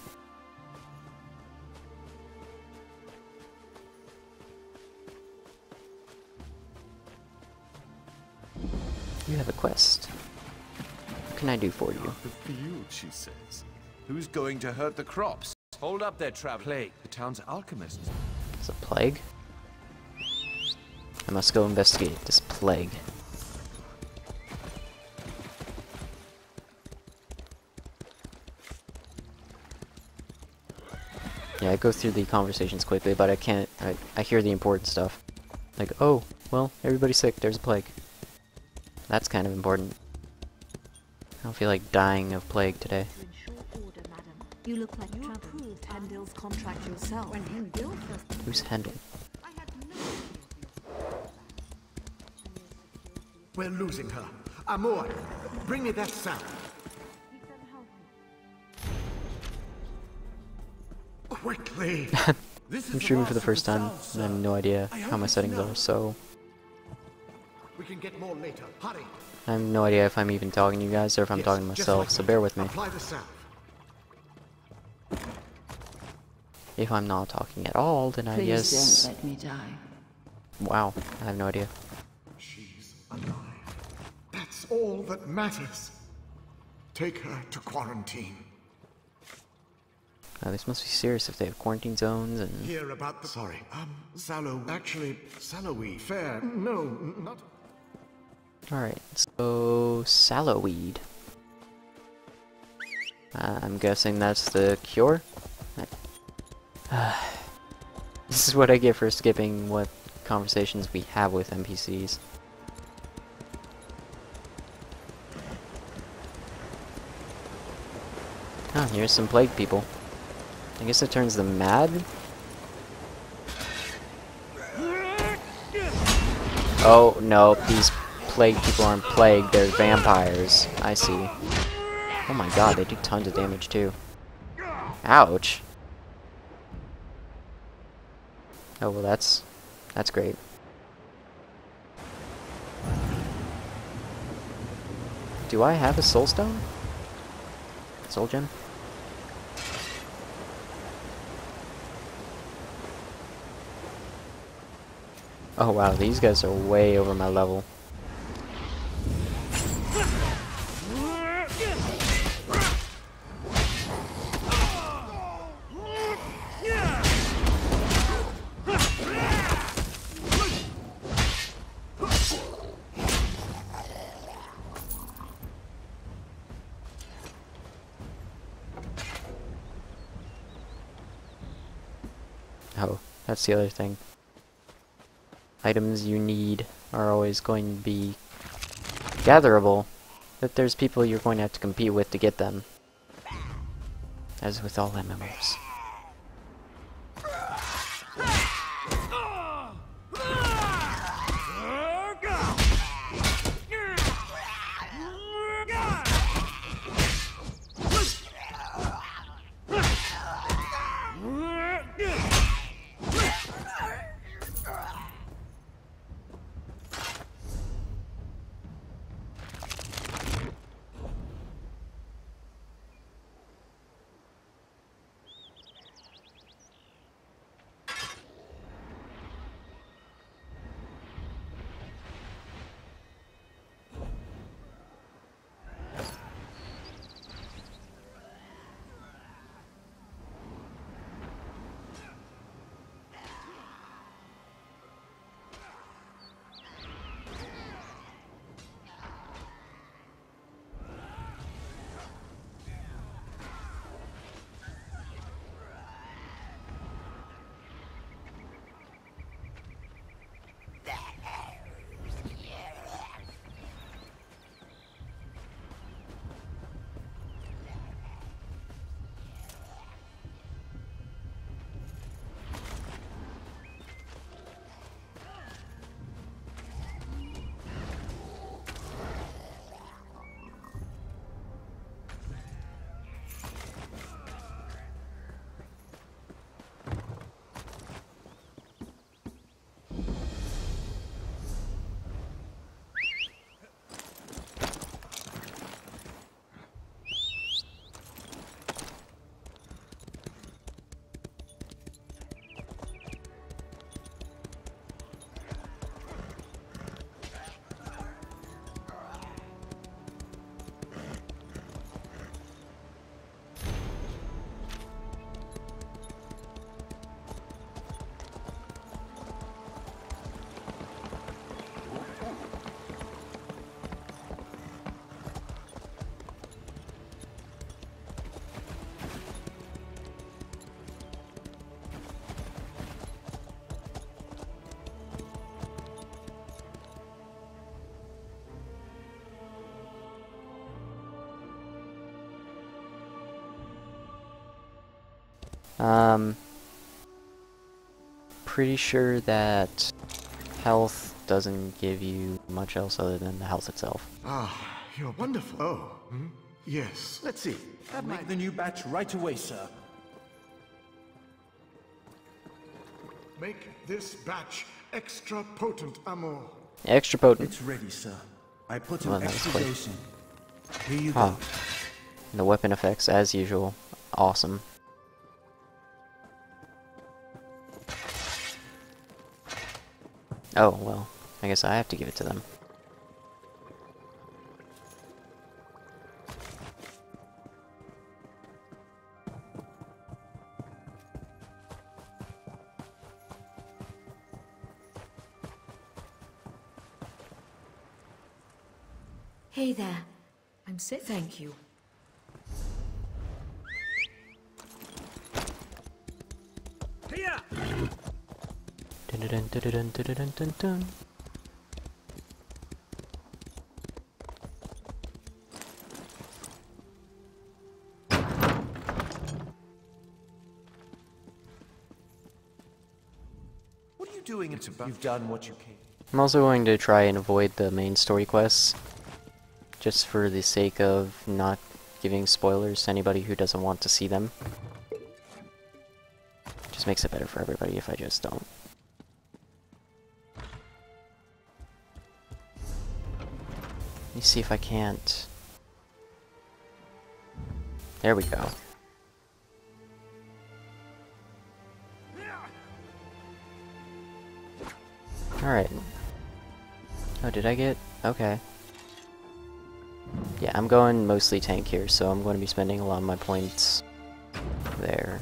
You have a quest. What can I do for you? The field, she says. Who's going to hurt the crops? Hold up there, traveler. Plague, the town's alchemists. It's a plague? I must go investigate this plague. Yeah, I go through the conversations quickly, but I can't... I hear the important stuff. Like, oh, well, everybody's sick, there's a plague. That's kind of important. I don't feel like dying of plague today. You look like you approved Handel's contract yourself. When Handel first... Who's Handel? We're losing her. Amor, bring me that sound. Quickly. I'm streaming for the first time, and I have no idea how my settings are, so... We can get more later. Hurry. I have no idea if I'm even talking to you guys or if I'm talking to myself, like so that. bear with me. Apply the salve. If I'm not talking at all, then I Please guess... don't let me die. Wow, I have no idea. She's alive. That's all that matters. Take her to quarantine. This must be serious if they have quarantine zones and... Hear about the... Sorry. Sallow... Actually, sallowy. Fair. No, not... Alright, so... Sallowweed. I'm guessing that's the cure? This is what I get for skipping what conversations we have with NPCs. Oh, here's some plague people. I guess it turns them mad? Oh, no, these plague people aren't plague, they're vampires. I see. Oh my god, they do tons of damage too. Ouch. Oh, well that's great. Do I have a soul stone? Soul gem? Oh wow, these guys are way over my level. Oh, that's the other thing. Items you need are always going to be gatherable, but there's people you're going to have to compete with to get them. As with all MMOs. Pretty sure that health doesn't give you much else other than the health itself. Ah, you're wonderful. Oh, yes. Let's see. Make the new batch right away, sir. Make this batch extra potent, Amor. Extra potent. It's ready, sir. I put Well, an that was extra quick. dose in. Here you Huh. go. The weapon effects, as usual, awesome. Oh, well, I guess I have to give it to them. Hey there. I'm sick. Thank you. Here! Dun dun dun dun dun dun dun dun. What are you doing? It's about you've done what you can. I'm also going to try and avoid the main story quests, just for the sake of not giving spoilers to anybody who doesn't want to see them. Just makes it better for everybody if I just don't. Let me see if I can't. There we go. Alright. Oh, did I get... Okay. Yeah, I'm going mostly tank here, so I'm going to be spending a lot of my points there.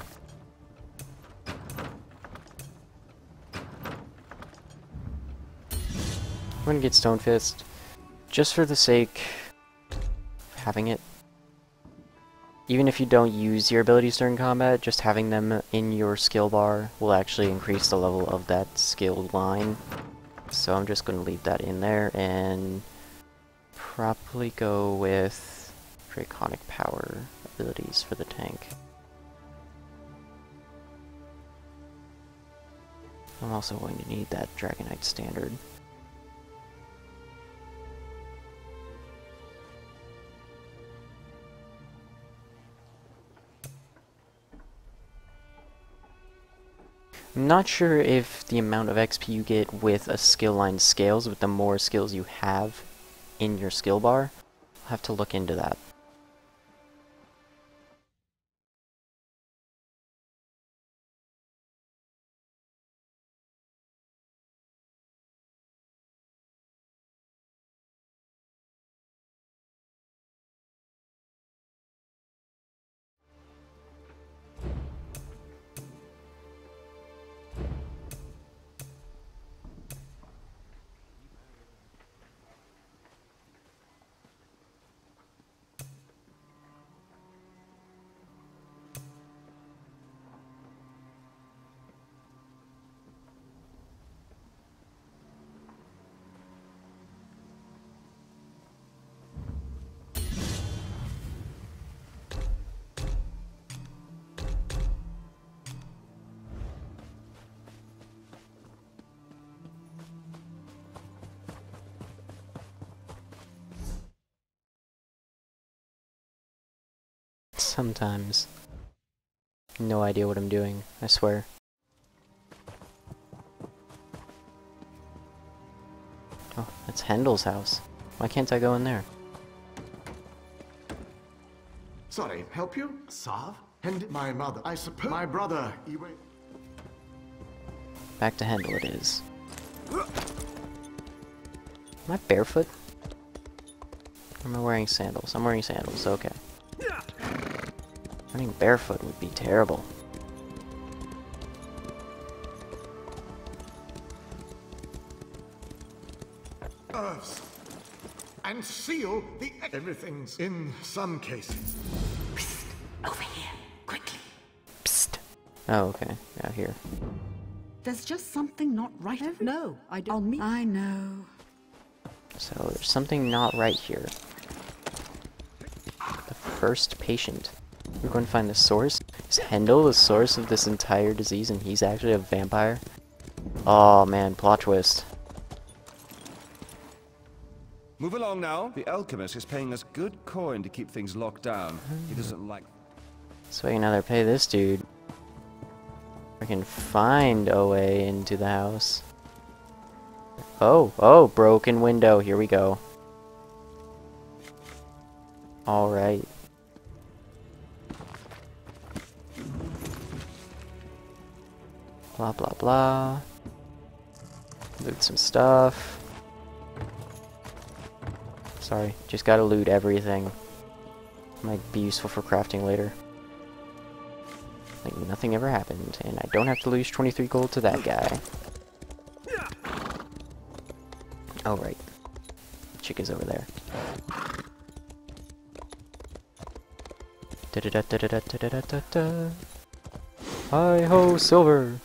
I'm going to get Stone Fist, just for the sake of having it. Even if you don't use your abilities during combat, just having them in your skill bar will actually increase the level of that skill line. So I'm just going to leave that in there and probably go with Draconic Power abilities for the tank. I'm also going to need that Dragonite standard. I'm not sure if the amount of XP you get with a skill line scales with the more skills you have in your skill bar. I'll have to look into that. Sometimes. No idea what I'm doing, I swear. Oh, that's Hendel's house. Why can't I go in there? Sorry, help you? Sav? And my mother. I suppose my brother. Back to Hendel it is. Am I barefoot? Or am I wearing sandals? I'm wearing sandals, okay. Running barefoot would be terrible. Earths. And seal the everything's in some cases. Psst, over here, quickly. Psst. Oh, okay. Out here. There's just something not right. No, I'll meet. I know. So there's something not right here. The first patient. We're going to find the source. Is Hendel the source of this entire disease and he's actually a vampire? Oh man, plot twist. Move along now. The alchemist is paying us good coin to keep things locked down. He doesn't like... So I can either pay this dude, or I can find a way into the house. Oh, broken window. Here we go. Alright. Blah, blah, blah. Loot some stuff. Sorry, just gotta loot everything. Might be useful for crafting later. Like nothing ever happened, and I don't have to lose 23 gold to that guy. Oh, right. Chick is over there. Da-da-da-da-da-da-da-da-da. Hi-ho, silver!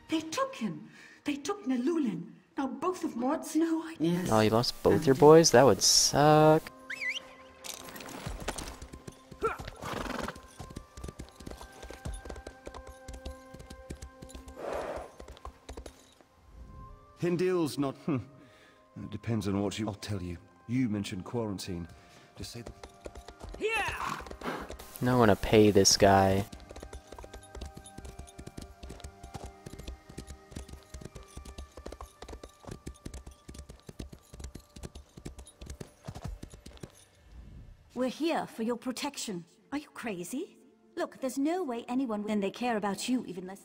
They took him. They took Nalulin. Now both of Mort's no idea. Yes. Oh, you lost both your boys? That would suck. Hindil's not... It depends on what you... I'll tell you. You mentioned quarantine. Just say the... I want to pay this guy. We're here for your protection. Are you crazy? Look, there's no way anyone will... And they care about you even less.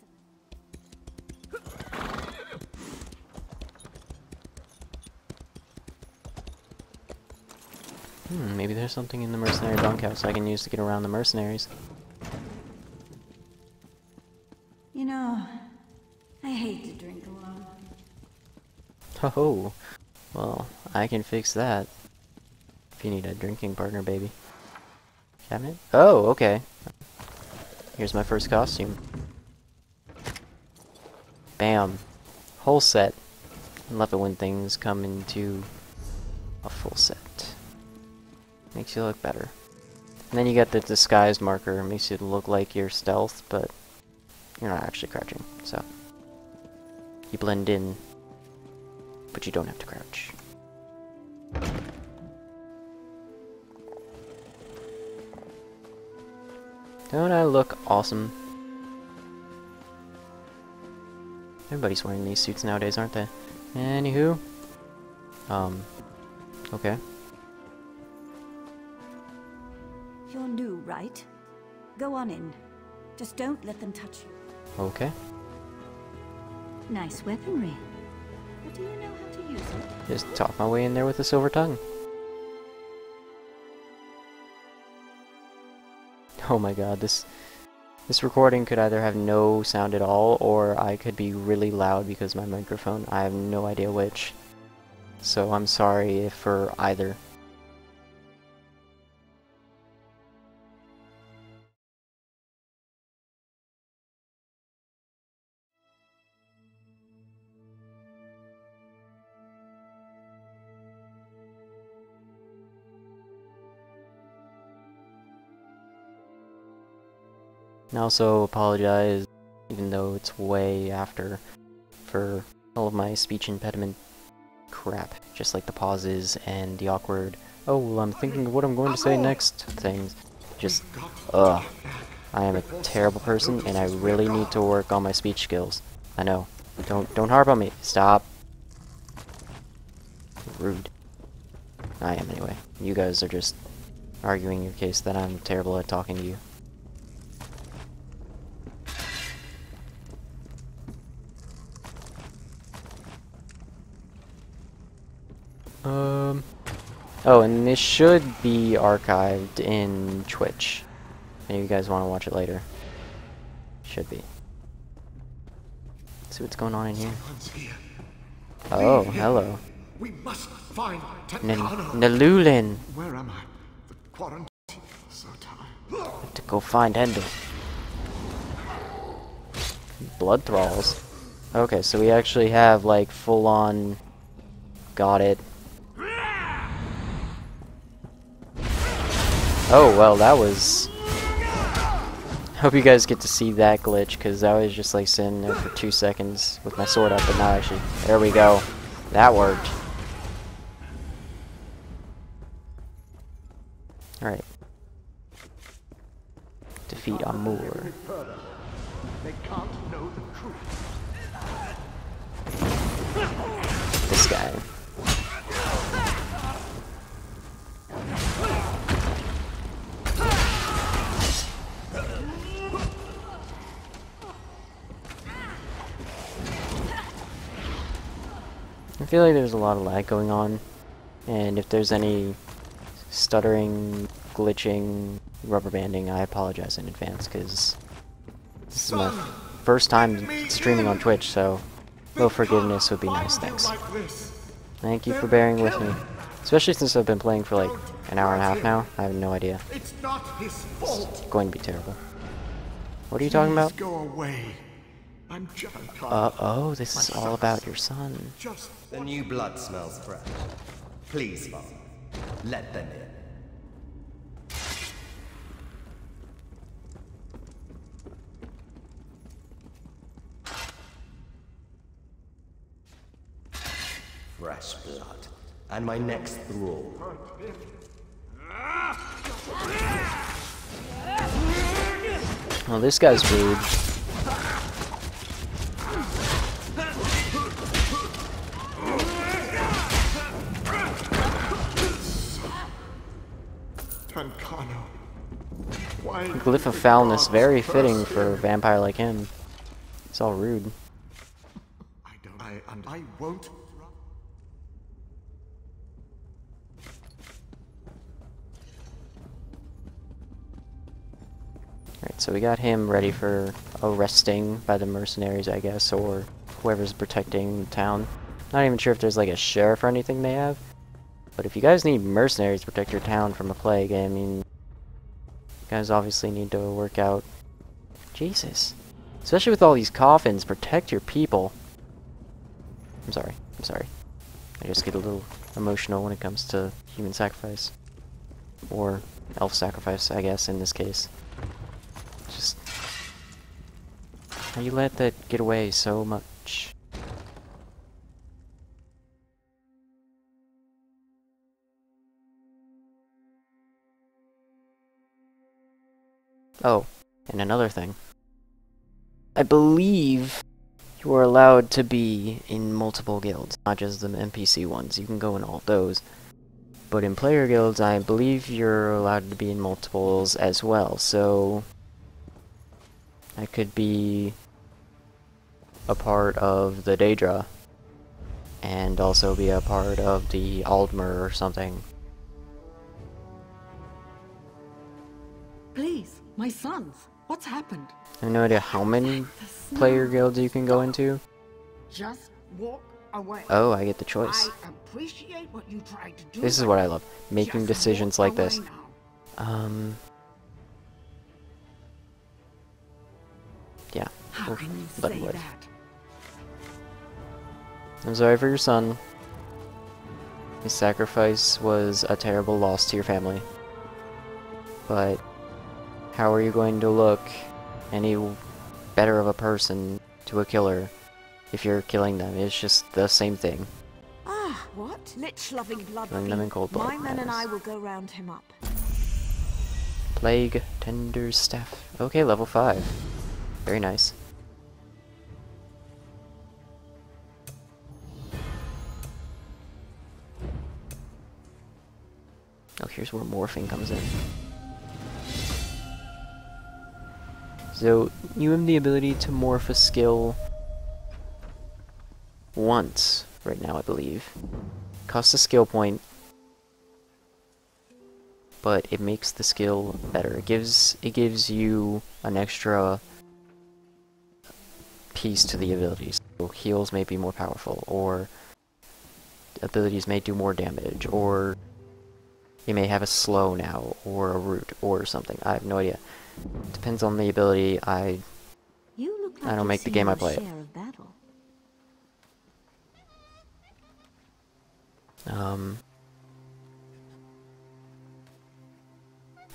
Maybe there's something in the mercenary bunkhouse I can use to get around the mercenaries. You know, I hate to drink alone. Oh, well, I can fix that. If you need a drinking partner, baby. Cabinet? Oh, okay. Here's my first costume. Bam. Whole set. I love it when things come into a full set. Makes you look better. And then you got the disguise marker. It makes you look like you're stealth, but you're not actually crouching. So you blend in, but you don't have to crouch. Don't I look awesome? Everybody's wearing these suits nowadays, aren't they? Anywho. Okay. You're new, right? Go on in. Just don't let them touch you. Okay. Nice weaponry. But do you know how to use it? Just talk my way in there with a silver tongue. Oh my god, this recording could either have no sound at all, or I could be really loud because my microphone. I have no idea which. So I'm sorry for either. And I also apologize, even though it's way after, for all of my speech impediment crap. Just like the pauses and the awkward, oh, well, I'm thinking of what I'm going to say next things. Just, I am a terrible person, and I really need to work on my speech skills. I know. Don't harp on me. Stop. Rude. I am, anyway. You guys are just arguing your case that I'm terrible at talking to you. Oh, and this should be archived in Twitch. If you guys want to watch it later. Should be. See what's going on in here. Oh, hello. We must find Nalulin. Where am I? The quarantine. So tired. Have to go find Hendel. Blood thralls. Okay, so we actually have like full on. Got it. Oh, well, that was... Hope you guys get to see that glitch, because I was just like sitting there for 2 seconds with my sword up, but now actually... There we go. That worked. Alright. Defeat Amur. They can't know the truth. this guy. I feel like there's a lot of lag going on, and if there's any stuttering, glitching, rubber banding, I apologize in advance, because this is my first time streaming on Twitch, so a little forgiveness would be nice, thanks. Thank you for bearing with me. Especially since I've been playing for like an hour and a half now, I have no idea. It's not his fault. It's going to be terrible. What are you talking about? Go away. I'm just oh, this is all about your son. The new blood smells fresh. Please, Father, let them in. Fresh blood. And my next thrall. Well, this guy's rude. Glyph of foulness, very fitting for a vampire like him. It's all rude. I won't. Alright, so we got him ready for arresting by the mercenaries, I guess, or whoever's protecting the town. Not even sure if there's like a sheriff or anything they have. But if you guys need mercenaries to protect your town from a plague, I mean, you guys obviously need to work out. Jesus. Especially with all these coffins, protect your people. I'm sorry. I just get a little emotional when it comes to human sacrifice. Or elf sacrifice, I guess, in this case. Just how you let that get away so much. Oh, and another thing. I believe you are allowed to be in multiple guilds, not just the NPC ones. You can go in all of those. But in player guilds, I believe you're allowed to be in multiples as well, so I could be a part of the Daedra, and also be a part of the Aldmer or something. Please, my sons, what's happened? I have no idea how many player guilds you can go into. Just walk away. Oh, I get the choice. I appreciate what you tried to do. This is what I love, making decisions like this. Yeah, How can you let say him live. that? I'm sorry for your son. His sacrifice was a terrible loss to your family. But how are you going to look any better of a person to a killer if you're killing them? It's just the same thing. Ah, what? Lich-loving blood. Killing them in cold blood. My men and yes. I will go round him up. Plague Tender's Staff. Okay, level 5. Very nice. Oh, here's where morphing comes in. So, you have the ability to morph a skill once right now, I believe. Costs a skill point, but it makes the skill better. It gives you an extra piece to the abilities. So heals may be more powerful, or abilities may do more damage, or you may have a slow now, or a root, or something. I have no idea. Depends on the ability. I don't make the game, I play it. I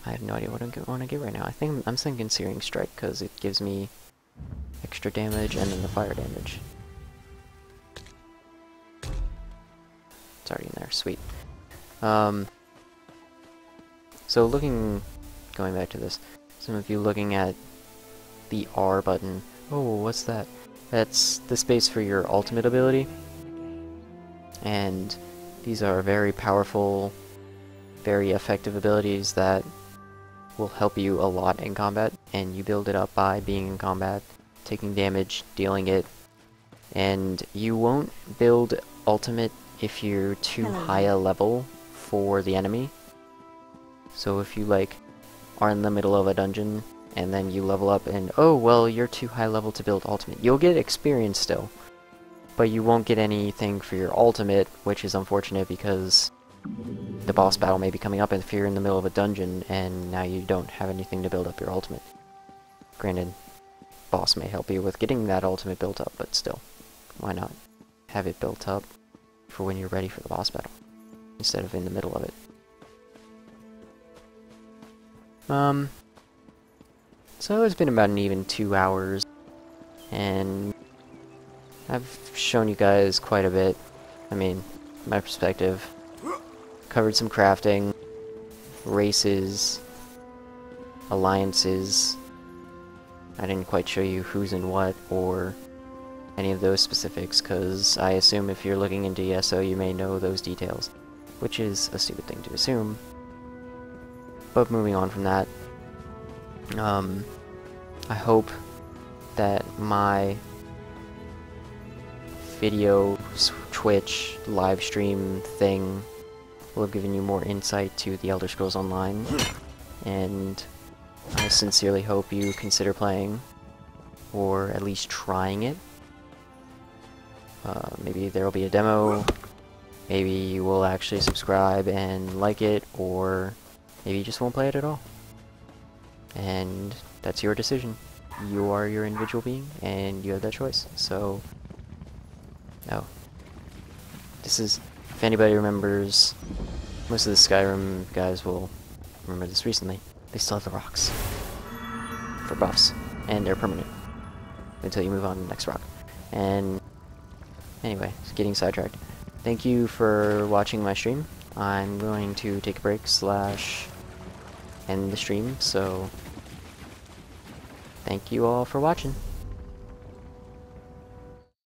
have no idea what I want to get right now. I think I'm thinking Searing Strike because it gives me extra damage and then the fire damage. It's already in there. Sweet. So going back to this, some of you looking at the R button. Oh, what's that? That's the space for your ultimate ability. And these are very powerful, very effective abilities that will help you a lot in combat, and you build it up by being in combat, taking damage, dealing it, and you won't build ultimate if you're too high a level for the enemy. So if you like are in the middle of a dungeon and then you level up and oh well you're too high level to build ultimate, you'll get experience still, but you won't get anything for your ultimate, which is unfortunate because the boss battle may be coming up if you're in the middle of a dungeon and now you don't have anything to build up your ultimate. Granted, boss may help you with getting that ultimate built up, but still, why not have it built up for when you're ready for the boss battle instead of in the middle of it. So it's been about an even 2 hours, and I've shown you guys quite a bit. I mean, my perspective. Covered some crafting, races, alliances. I didn't quite show you who's in what or any of those specifics, because I assume if you're looking into ESO you may know those details, which is a stupid thing to assume. But moving on from that, I hope that my video Twitch live stream thing will have given you more insight to the Elder Scrolls Online, and I sincerely hope you consider playing, or at least trying it. Maybe there will be a demo, maybe you will actually subscribe and like it, or maybe you just won't play it at all. And that's your decision. You are your individual being, and you have that choice. So, no. This is, if anybody remembers, most of the Skyrim guys will remember this recently. They still have the rocks for buffs, and they're permanent until you move on to the next rock. And anyway, it's getting sidetracked. Thank you for watching my stream. I'm going to take a break / end the stream, so thank you all for watching.